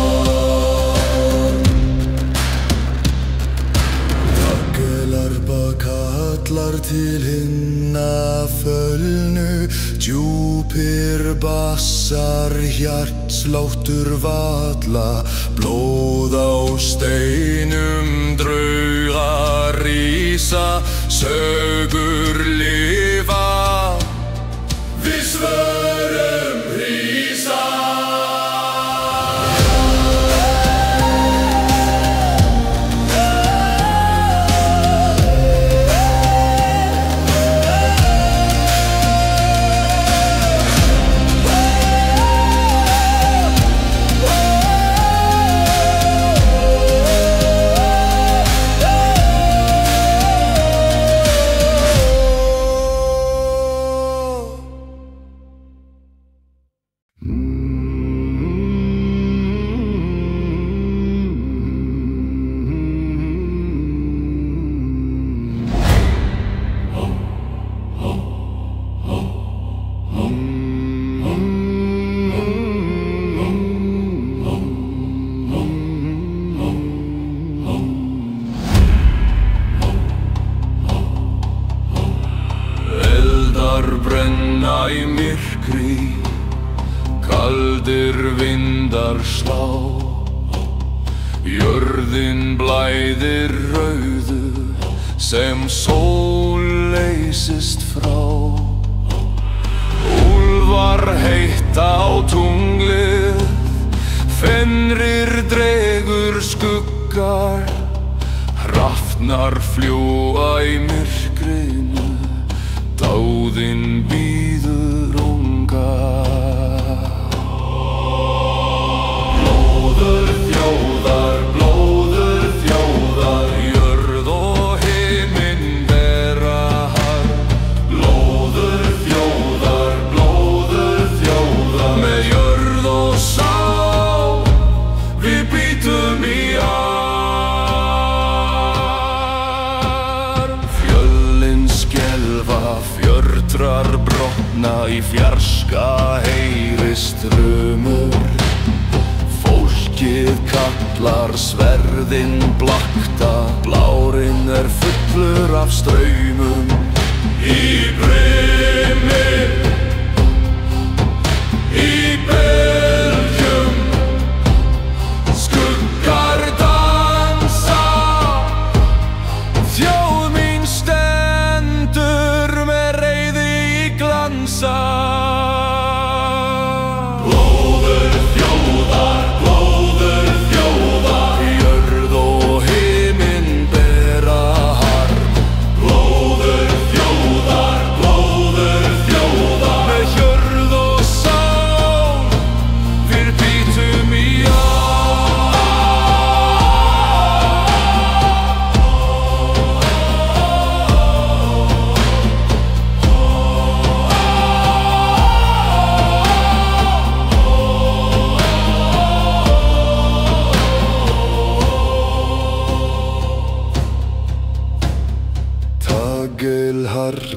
Speaker 3: Takkelarpa kallar til hinna fölnu, djúpir bassar, hjartsláttur valla, blóð á steinum, draugar rísa, sögur lifa,
Speaker 1: Við svörum hrísa.
Speaker 3: Brenna í myrkri, kaldir vindar slá, jörðin blæðir rauðu sem sól leysist frá. Úlfar heita á tunglið, fenrir dregur skuggar, hrafnar fljúga í myrkrinu, dáðinn bíður unga.
Speaker 1: Blóður þjóðar,
Speaker 3: jörð og himinn bera har.
Speaker 1: Blóður þjóðar
Speaker 3: með jörð og sál,
Speaker 1: við bítum í
Speaker 3: ár. Fjöllin skelfa, fjötrar brotna, í fjarska heyrist þrumur. Fólkið kallar, sverðin blakta, blárinn fullur af straumum.
Speaker 1: Í brimmi, í bylgjum,
Speaker 3: skuggar dansa, þjóð mín stendur með reiði í glansa.
Speaker 1: Blóður þjóðar,
Speaker 3: jörð og himinn bera har.
Speaker 1: Blóður þjóðar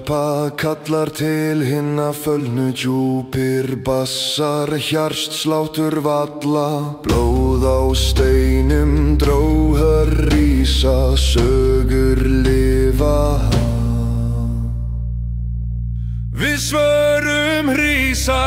Speaker 3: harpa kallar til hinna fölnu djúpir bassar, hjartsláttur valla, blóð á steinum dróhar rísa, sögur lifa.
Speaker 4: Við svörum rísa.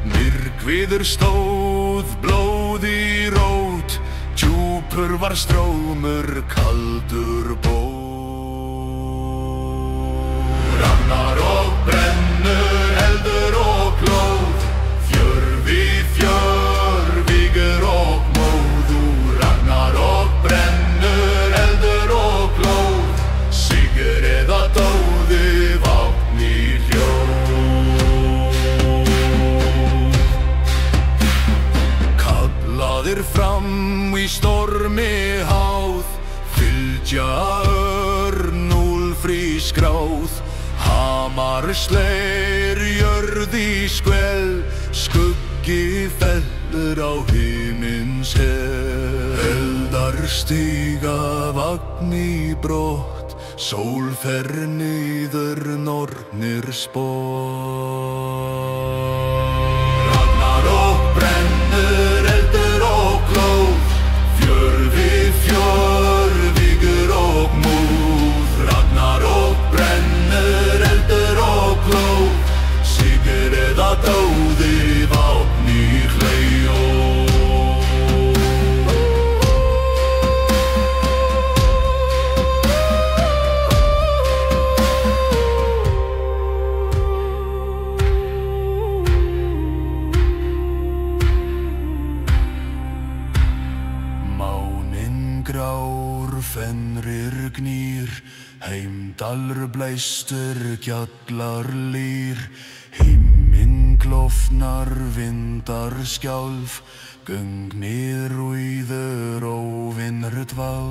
Speaker 3: Myrkviður stóð, blóð í rót, djúpur var strómur, kaldur bór. Ragnar og brennur, eldur og blóð, fjörvi fjör, vígur og móð. Ragnar og brennur, eldur og blóð, sigur eða dóði, vopn í hljóð. Kallaðir fram í stormi háð, fylgja örn úlfri skráð. Hamar sleir jörð í skvel, skuggi fellur á himins hel. Eldar stíga vagn í brott, sól fer niður nornir spott. Ragnar og brennur, eldur og glóð, fjörvi fjör, vígur og móð. Ragnar og brennur, eldur og glóð, sigur eða dóði, vopn í hljóð. Fenrir gnýr, heimdallur blæstur, gjallar lýr. Himinn klofnar, vindar skjálf, göngnir rúiður, óvinnur dvál.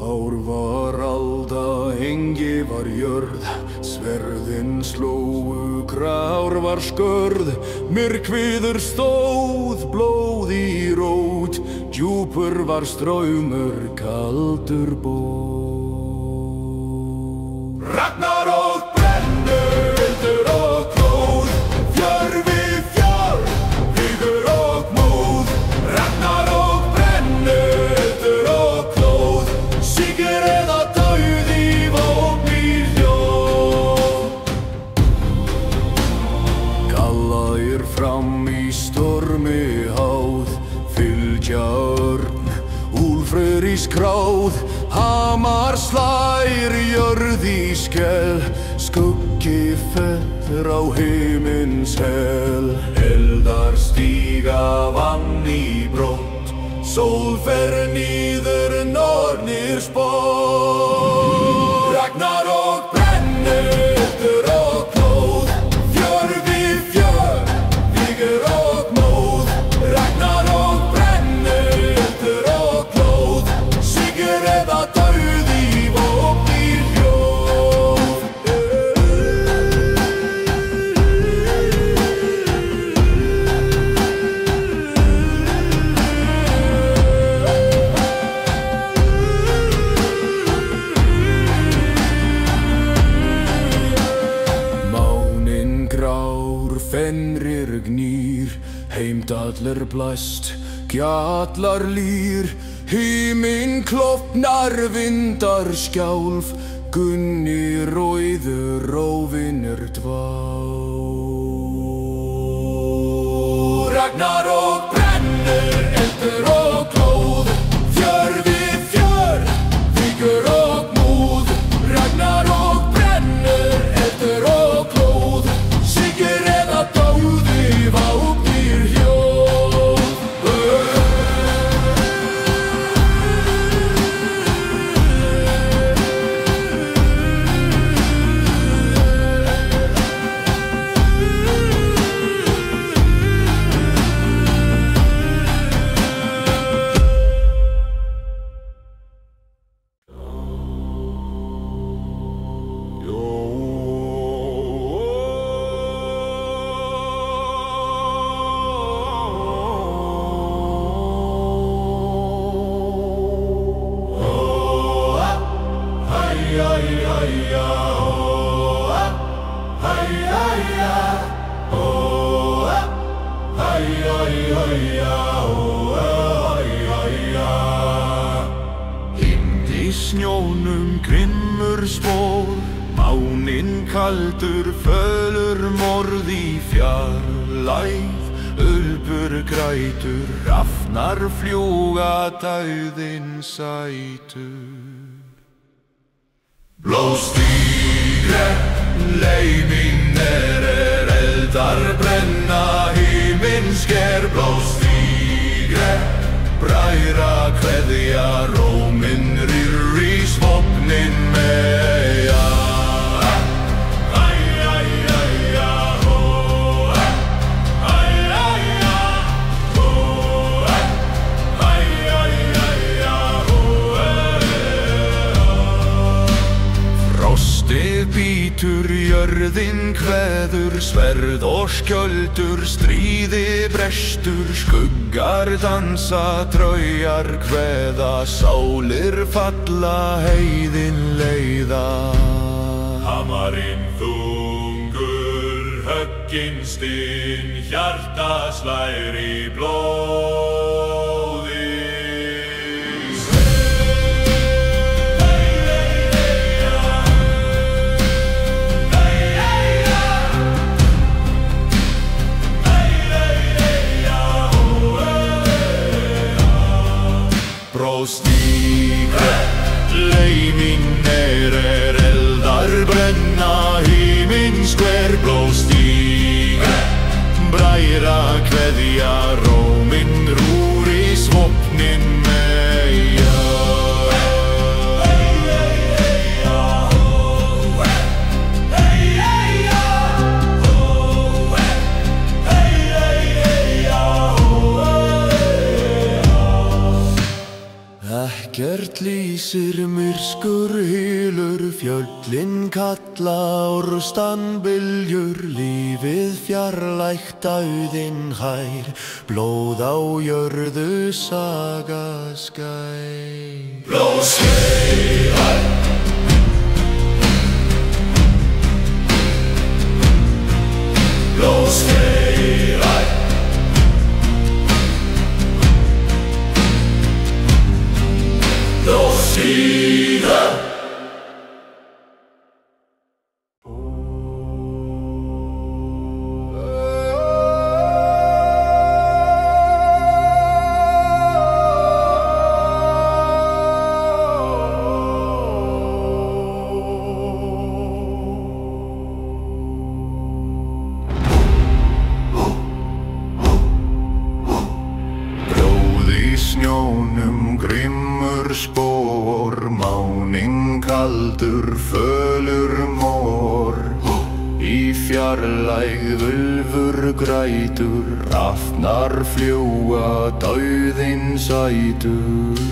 Speaker 3: Ár var alda, engi var jörð, sverðin slóu, krár var skörð. Myrkviður stóð, blóð í rót, djúpur var straumur, kaldur bór. Ragnar og brennur, eldur og glóð, fjörvi fjör, vígur og móð. Ragnar og brennur, eldur og glóð, sigur eða dauði, vopn í hljóð. Kallaðir fram í stormi háð, fylgja örn úlfur í skráð. Hamar slær jörð í skell, skuggi fer á himins hel. Eldar stíga vann í brott, sól fer niður nornir spott. Ragnar og brennur, eldur og glóð, fjörvi fjör, vígur og móð. Ragnar og brennur, eldur og glóð, sigur eða dauði, vopn í hljóð. fenrir gnýr, heimdallir blæst, gjallar lýr, himinn klofnar, vindar skjálf, Gunni rauður róvinur dvá. Ragnarök brennur, eldur og glóð, fjör við fjör, víkur og múð. Ragnarök brennur, eldur og glóð, sigur eða dáði, vápnir hljóð.
Speaker 4: Í snjónum grimmur spór, máninn kaldur, fölur morð í fjarlægð, ulbur grætur, rafnar fljúga, dauðinn sætur.
Speaker 2: Blóðstígre, leimin eldar brenna, himinn sker. Blóðstígre, bræðra kveðja, róminn rýr í svopnin meja.
Speaker 4: Frostið bítur, jörðin kveður, sverð og skjöldur, stríði brestur, skuggar dansa, traujar kveða, sálir falla, heiðin leiða.
Speaker 2: Hamarinn þungur, höggin stinn, hjarta slær í blóði.
Speaker 4: Blóðstígre, leimin eldar brenna, himinn sker. Blóðstígre, bræðra kveðja, róminn rúr í svopnin meja. Ekkert lýsir, myrskur hylur, fjöllin kalla, orstan byljur, lífið fjarlægt, dauðinn hær, blóð á jörðu, saga skær.
Speaker 2: Blóðstígre, blóðstígre, blóðstígre.
Speaker 4: Snjónum grimmur spór, máninn kaldur, fölur mór, í fjarlægð ulfur grætur, rafnar fljúga, dauðinn sætur.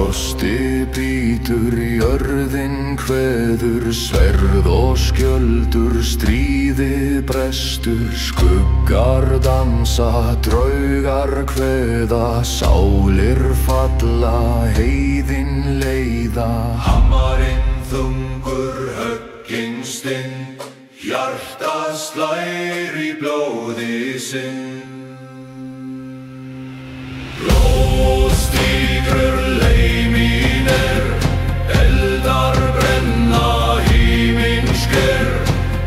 Speaker 3: frosti bítur, jörðin kveður, sverð og skjöldur, stríði brestur, skuggar dansa, draugar kveða, sálir falla, heiðin leiða. Hammarinn þungur, höggin stinn, hjarta slær í blóði sinn. Blóðstígur leimin eldar brenna himinn sker.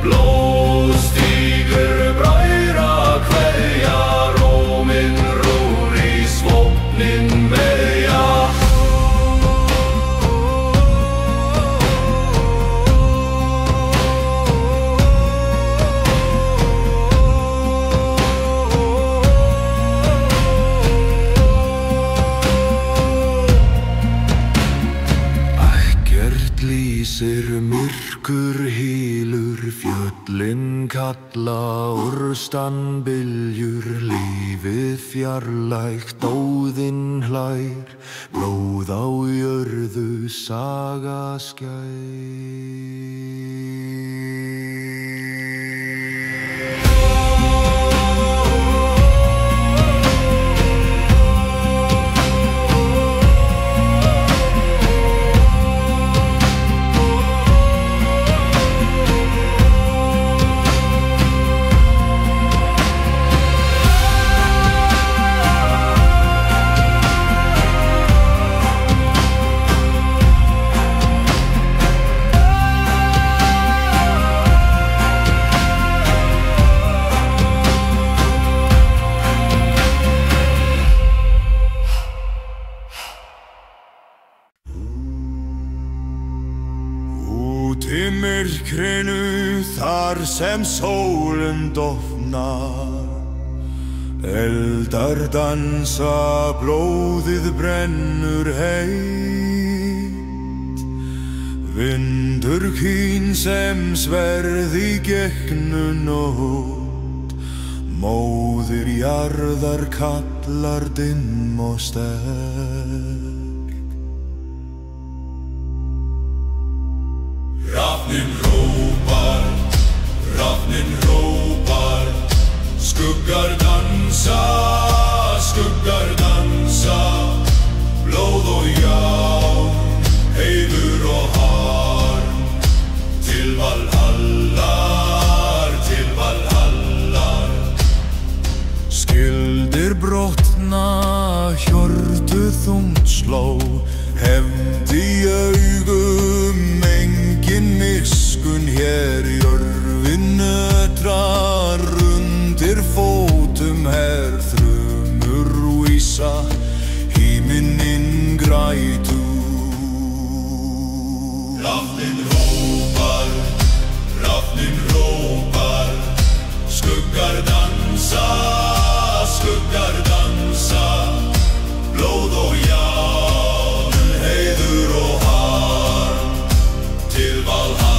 Speaker 3: Blóðstígur bræra kveðja, róminn rúr í svefnin meðja. Myrkur hylur, fjöllin kalla, úrstan byljur, lífið fjarlægt, óðinn hlær, blóð á jörðu, saga skær. Úti myrkrinu þar sem sólin dofnar, eldar dansa, blóðið brennur heitt. Vindur kýn sem sverð í gegnu nótt, móðir jarðar kallar dimm og sterk. Hrafnin hrópar, skuggar dansa, blóð og járn, heiður og harm, til Valhallar. Skildir brotna, hjörtu þungt sló, hefnd í augum, engin miskun hér, jörðin nötrar undir fótum her, þrumur vísa, himinninn grætur. Hrafnin hrópar, skuggar dansa, blóð og járn, heiður og harm, til Valhallar.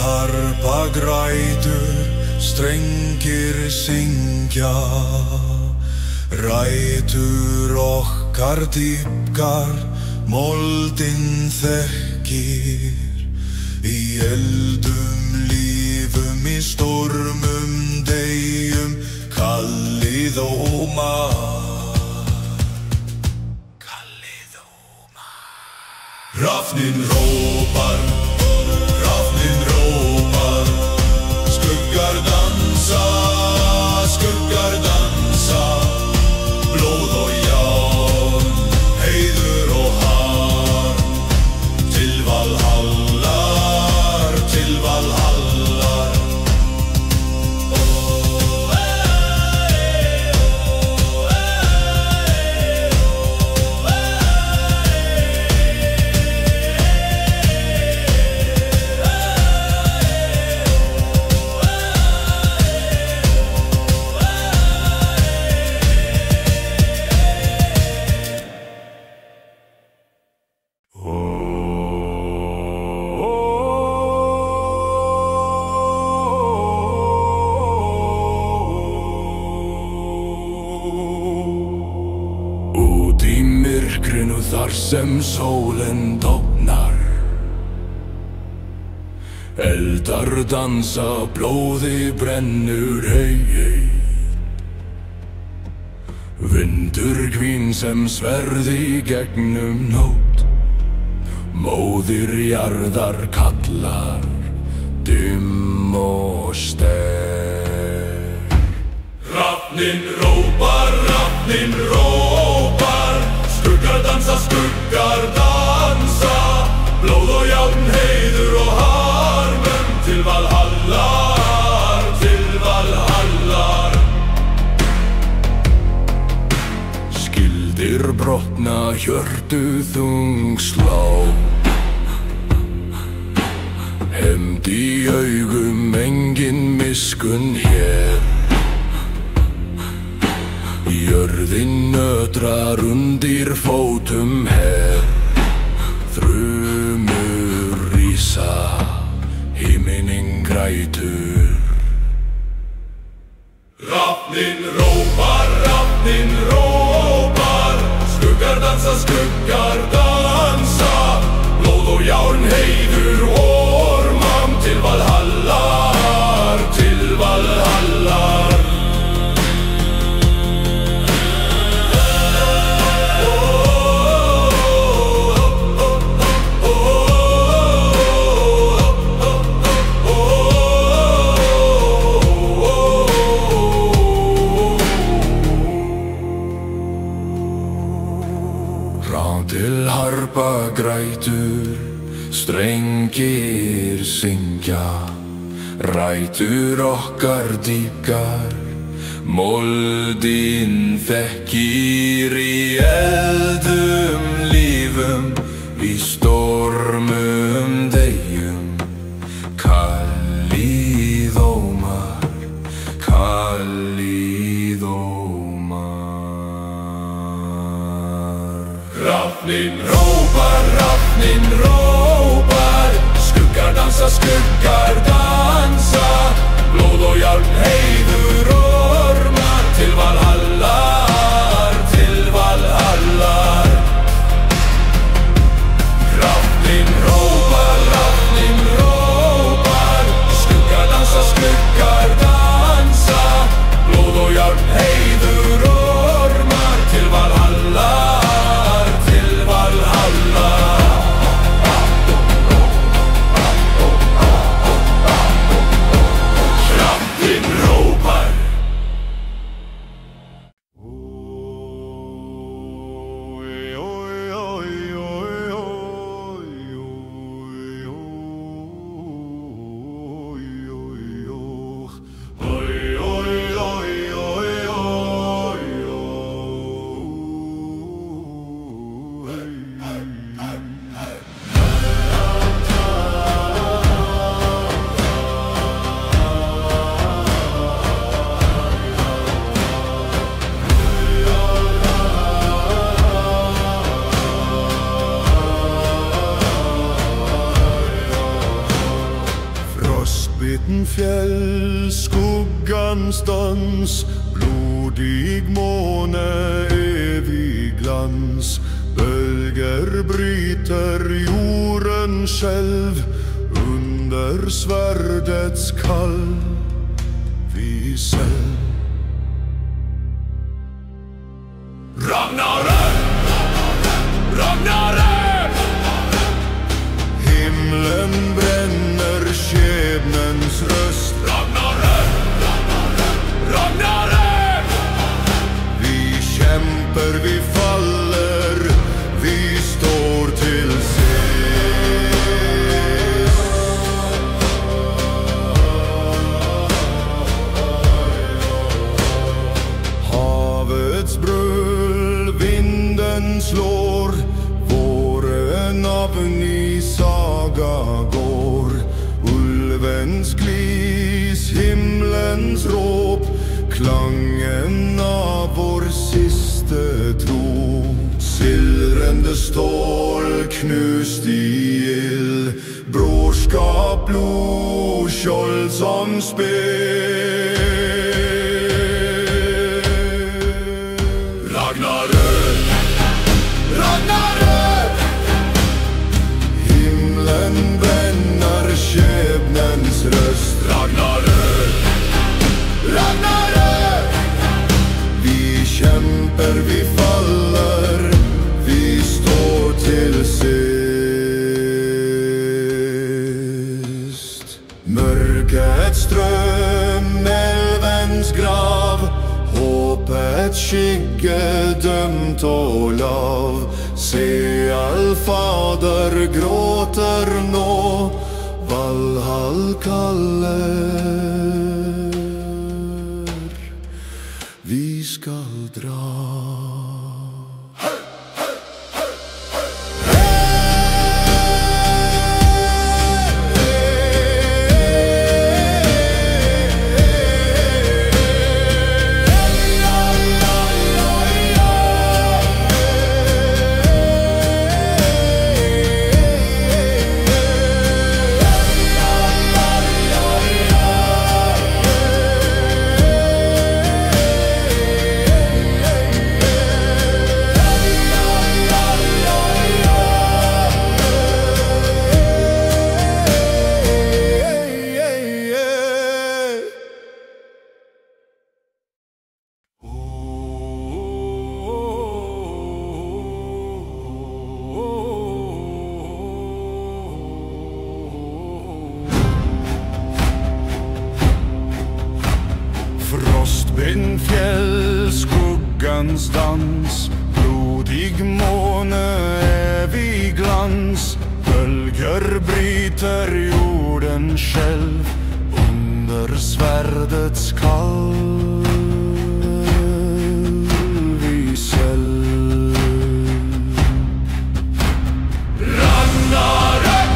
Speaker 3: Harpa grætur, strengir syngja, rætur okkar dýpkar, moldin þekkir. Í eldum lífum, í stormum deyjum, kallið ómar. Hrafnin hrópar, skuggar dansa, blóð og járn, heiður og harm, til Valhallar. Þar sem sólin dofnar. Eldar dansa, blóði brennur, hei, hei. Vindur hvín sem sverði gegnum nótt. Móðir jarðar kallar, dimm og sterk.
Speaker 2: Hrafninn rópar, skuggar dansa, blóð og járn, heiður og harmum, til Valhallar, til Valhallar.
Speaker 3: Skildir brotna, hjörtu þung slá. Hefnd í augum, engin miskunn hér. Jörðin nötrar undir fótum her. Þrumur rísa, himinin grætur.
Speaker 2: Hrafninn rópar, skuggar dansa, blóð og járn, heiður og ormam, til Valhallar, til Valhallar.
Speaker 3: Til harpa grætur, strengir syngja. Rætur okkar dýpkar, moldin þekkir í eldum lífum, í stormum deyjum. Kallíðómar, kallíðómar.
Speaker 2: Hrafninn rópar, skuggar dansa, blóð og járn, heiður og ormar, til Valhallar, til Valhallar. Hrafninn rópar, skuggar dansa, blóð og járn, heiður og ormar, til Valhallar, til Valhallar. Hrafninn rópar.
Speaker 3: Frostbitten fjäll, skuggans dans, blodig måne, evig glans. Bölger bryter jorden själv, under svärdets kall visel.
Speaker 2: Ragnarök, Ragnarök.
Speaker 3: Himlen bränner, skebnens röst.
Speaker 2: Ragnarök, Ragnarök.
Speaker 3: Vi kämpar, vi faller, vi står till sist. Havets bröl, vinden slår, våren navn i saga går. Ulvens glis, himlens råp, klangen av vår siste tro. Silrende stål, knust i ild, brorskap, blod, skjold som spel.
Speaker 2: Ragnarök, Ragnarök.
Speaker 3: Mørkets strøm, elvens grav, håpets skygge dømt og lav. Se, Allfader gråter nå, Valhall kaller. Vi skal dra.
Speaker 4: Frostbind fjell, skuggans dans, blodig måne, evig glans. Bølger bryter jorden skjelv under sverdets kalv i selv.
Speaker 1: Ragnarök,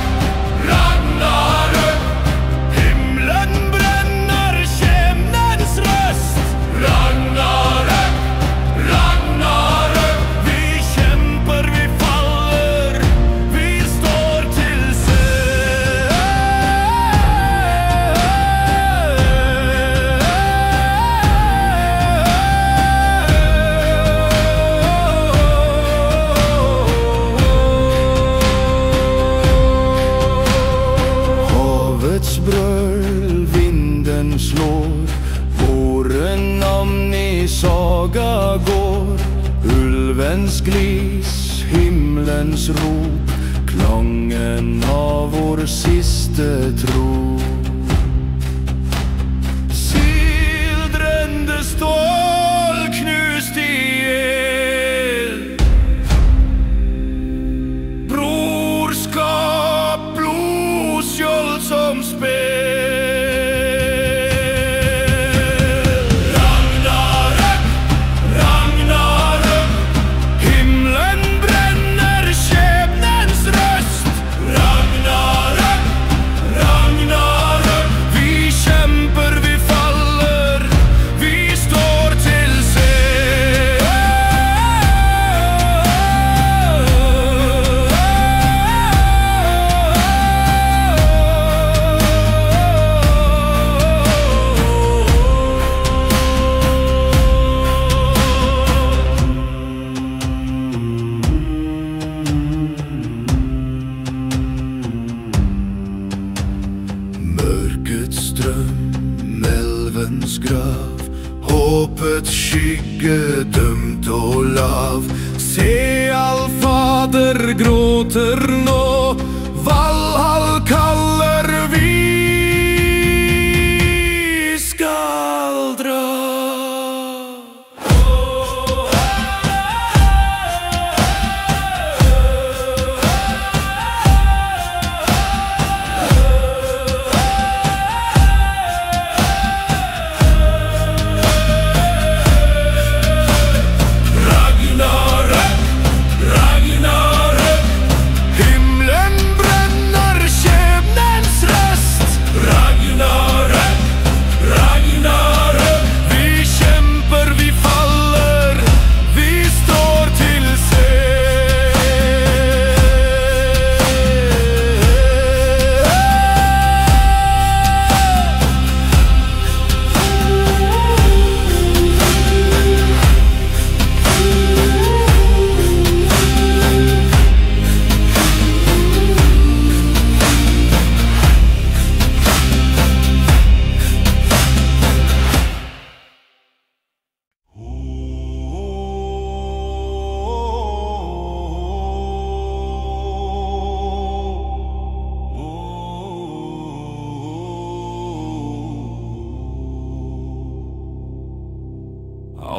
Speaker 1: Ragnarök,
Speaker 4: Himmelen brenner, skjebnens røst.
Speaker 1: Ragnarök, Ragnarök,
Speaker 4: Vi kjemper, vi faller, vi står til
Speaker 3: Havets brøl, vinden slår, våre navn i saga går. Ulvens glis, himmelens rop, klangen av vår siste tro.
Speaker 4: Sildrende stål knust i el. Brorskap, blodskjold som spel.
Speaker 1: Ragnarök, Ragnarök,
Speaker 4: Himmelen brenner, skjebnens røst.
Speaker 1: Ragnarök, Ragnarök,
Speaker 4: Vi kjemper, vi faller, vi står til
Speaker 3: Mørkets strøm, elvens grav, håpets skygge dømt og lav.
Speaker 4: Se, Allfader gråter nå, Valhall kaller, vi skal dra.
Speaker 1: Ragnarök, Ragnarök,
Speaker 4: Himmelen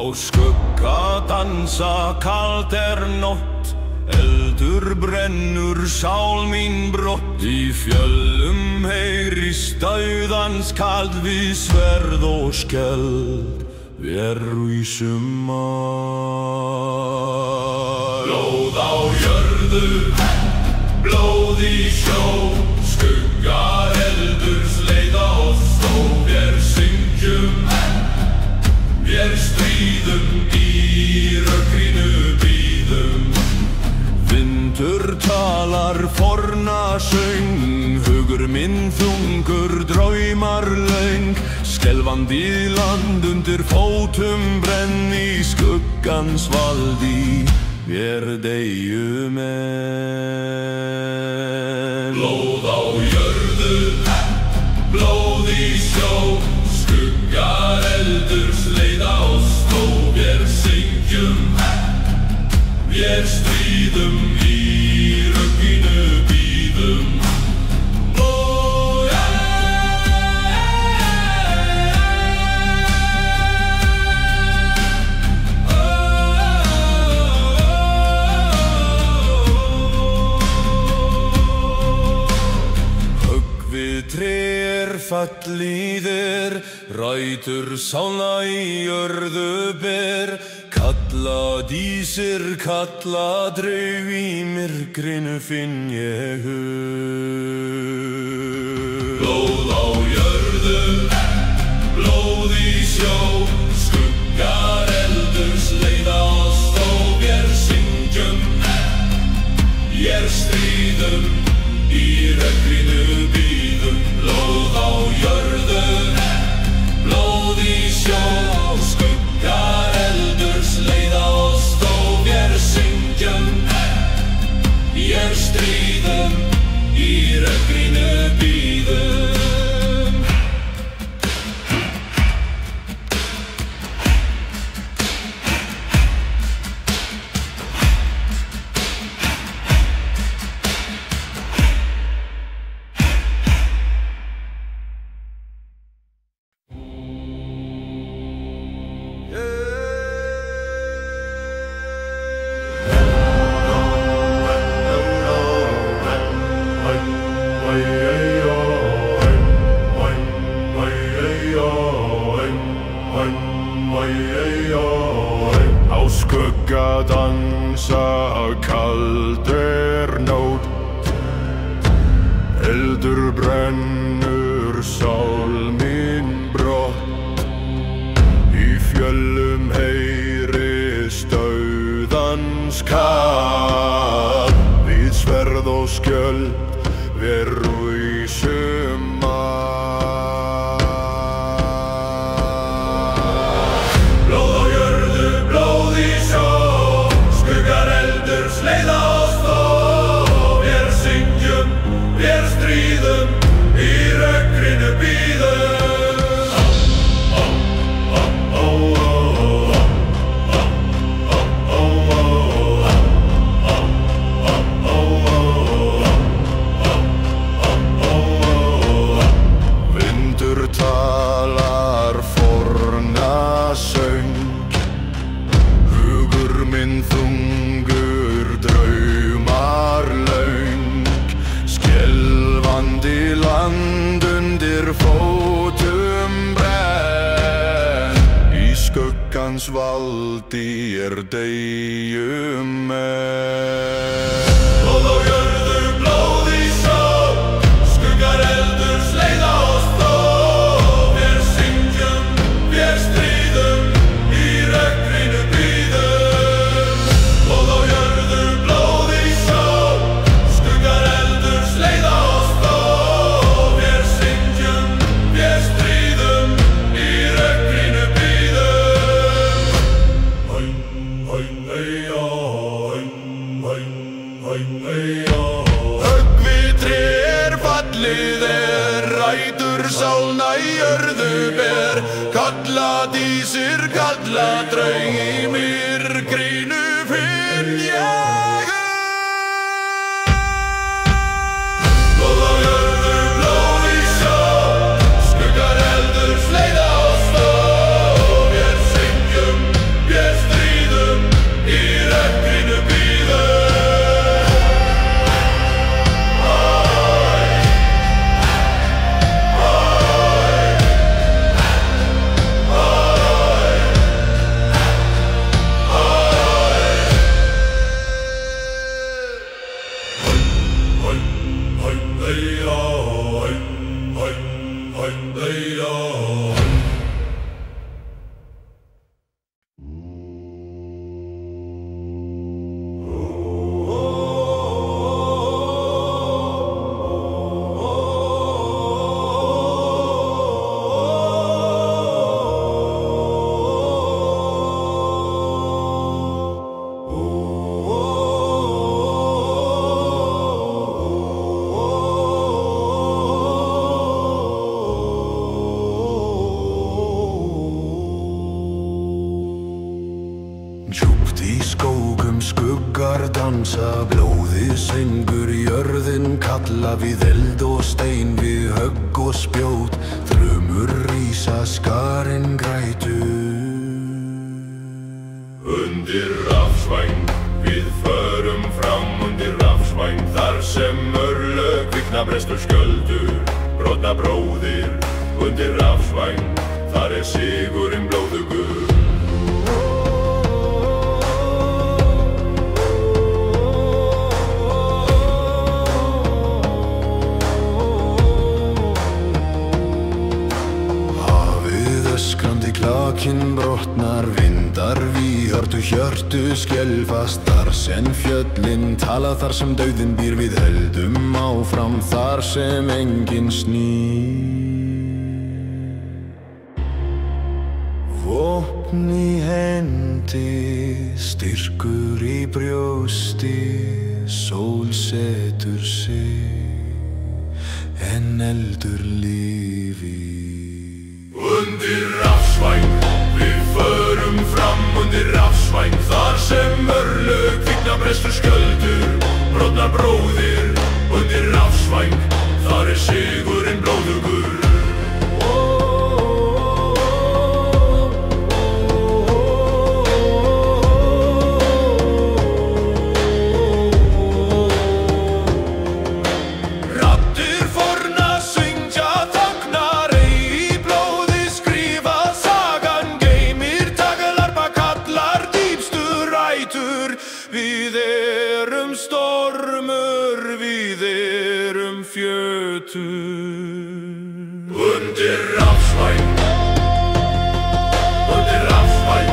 Speaker 4: Á skugga dansa kalt nótt, eldur brennur sál mín brott. Í fjöllum heyrist dauðans kald við sverð og skjöld, við rísum að. Blóð á jörðu, blóð í sjó, skuggar eldurs leiða oss og við syngjum, við stríðum, í rökkrinu bíðum. Vindur talar forna söng, hugur minn þungur draumar löng. Skelfandi land undir fótum brenn, í skuggans valdi við deyjum enn. Blóð á jörðu, blóð í sjó, skuggar eldurs leiða oss og við syngjum, við stríðum, í rökkrinu bíðum. Fallíðir, rætur sálna í jörðu ber, kalla dísir, kalla draug, í myrkrinu finn ég hug. Blóð á jörðu, blóð í sjó, skuggar eldurs leiða oss og við syngjum, við stríðum, í rökkrinu bíðum. Blóð á jörðu, blóð í sjó, skuggar eldurs leiða oss og við syngjum, við stríðum, í rökkrinu bíðum. Á skugga dansa kalt nótt, eldur brennur sál mín brott. Í fjöllum heyrist dauðans kall, við sverð og skjöld við rísum að. Blóð á jörðu, blóð í sjó, skuggar eldurs leiða oss og við syngjum, við stríðum, í rökkrinu bíðum. Vindur talar forna söng, hugur minn þungur draumar löng. Skelfandi land undir fótum brenn, í skuggans valdi deyjum enn. Blóð á jörðu, blóð í sjó, skuggar eldurs leiða oss og við syngjum, við stríðum, í rökkrinu bíðum. Blóð á jörðu, blóð í sjó, skuggar eldurs leiða oss og við syngjum, við stríðum, í rökkrinu bíðum. Höggvitri fallið rætur sálna í jörðu ber, kalla dísir, kalla draug, í myrkrinu finn ég hug. Blóð á jörðu, blóð í sjó, skuggar eldurs leiða oss og við syngjum,
Speaker 3: Skuggar dansa, blóðið syngur, jörðin kalla við eld og stein, við högg og spjót, þrumur rísa, skarin grætur.
Speaker 2: Undir rafsvæng, við förum fram undir rafsvæng, þar sem örlög kvikna brestur skjöldur, brotna bróðir. Undir rafsvæng, þar sigurinn blóðugur.
Speaker 3: Klakinn brotnar, vindar víhörtu, hjörtu skelfast, þar sem fjöllin tala, þar sem dauðinn býr, við höldum áfram, þar sem enginn snýr. Vopn í hendi, styrkur í brjósti, sól setur sig, en eldur lífi.
Speaker 2: Undir rafsvæng, við förum fram undir rafsvæng, þar sem örlög kvikna brestur skjöldur, brotnar bróðir. Undir rafsvæng, þar sigurinn blóðugur.
Speaker 4: Við erum stormur, við erum fjötur.
Speaker 2: Undir rafsvæng, undir rafsvæng,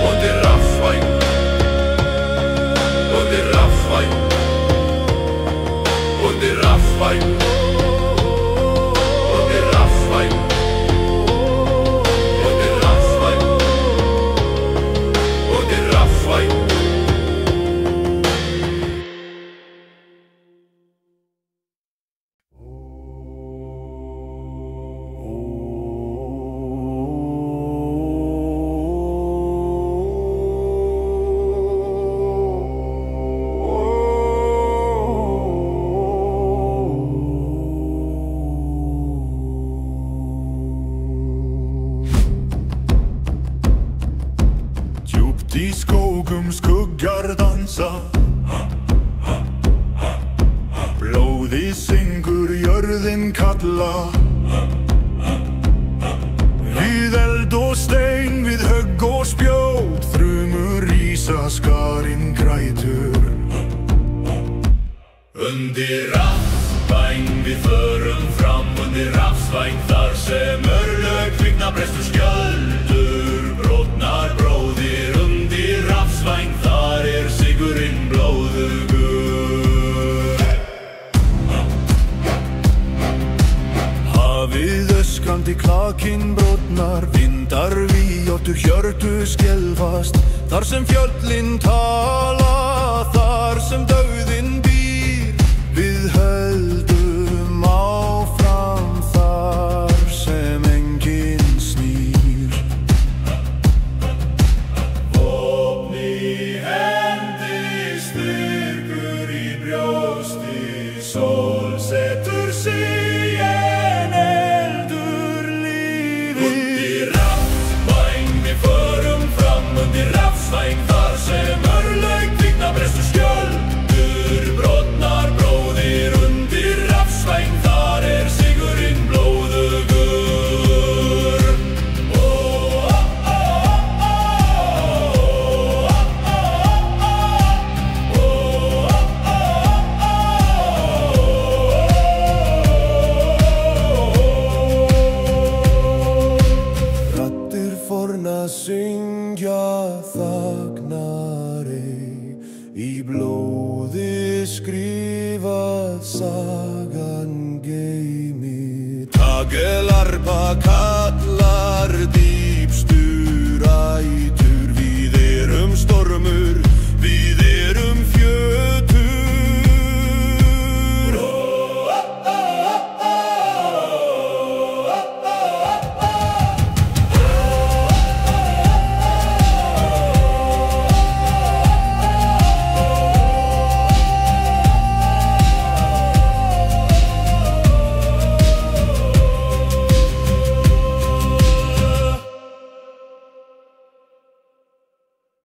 Speaker 2: undir rafsvæng, undir rafsvæng, undir rafsvæng, undir rafsvæng.
Speaker 4: Í skógum skuggar dansa, blóðið syngur, jörðin kalla, við eld og stein, við högg og spjót, þrumur rísa, skarin grætur.
Speaker 2: Undir rafsvæng, við förum fram undir rafsvæng, þar sem örlög kvikna brestur skjöldur, brotnar bróðir. Undir rafsvæng, þar sigurinn blóðugur.
Speaker 4: Hafið öskrandi, klakinn brotnar, vindar víhörtu, hjörtu skelfast, þar sem fjöllin tala, þar sem dauðinn býr, við höldum áfram, þar sem enginn snýr.
Speaker 2: Vopn í hendi, styrkur í brjósti, sól setur sig, en eldur lífi. Undir rafsvæng, við förum fram undir rafsvæng, þar sem örlög kvikna brestur skjöldur, brotnar bróðir. Undir rafsvæng, þar sigurinn blóðugur.
Speaker 3: sagan geimi. Tagelarpa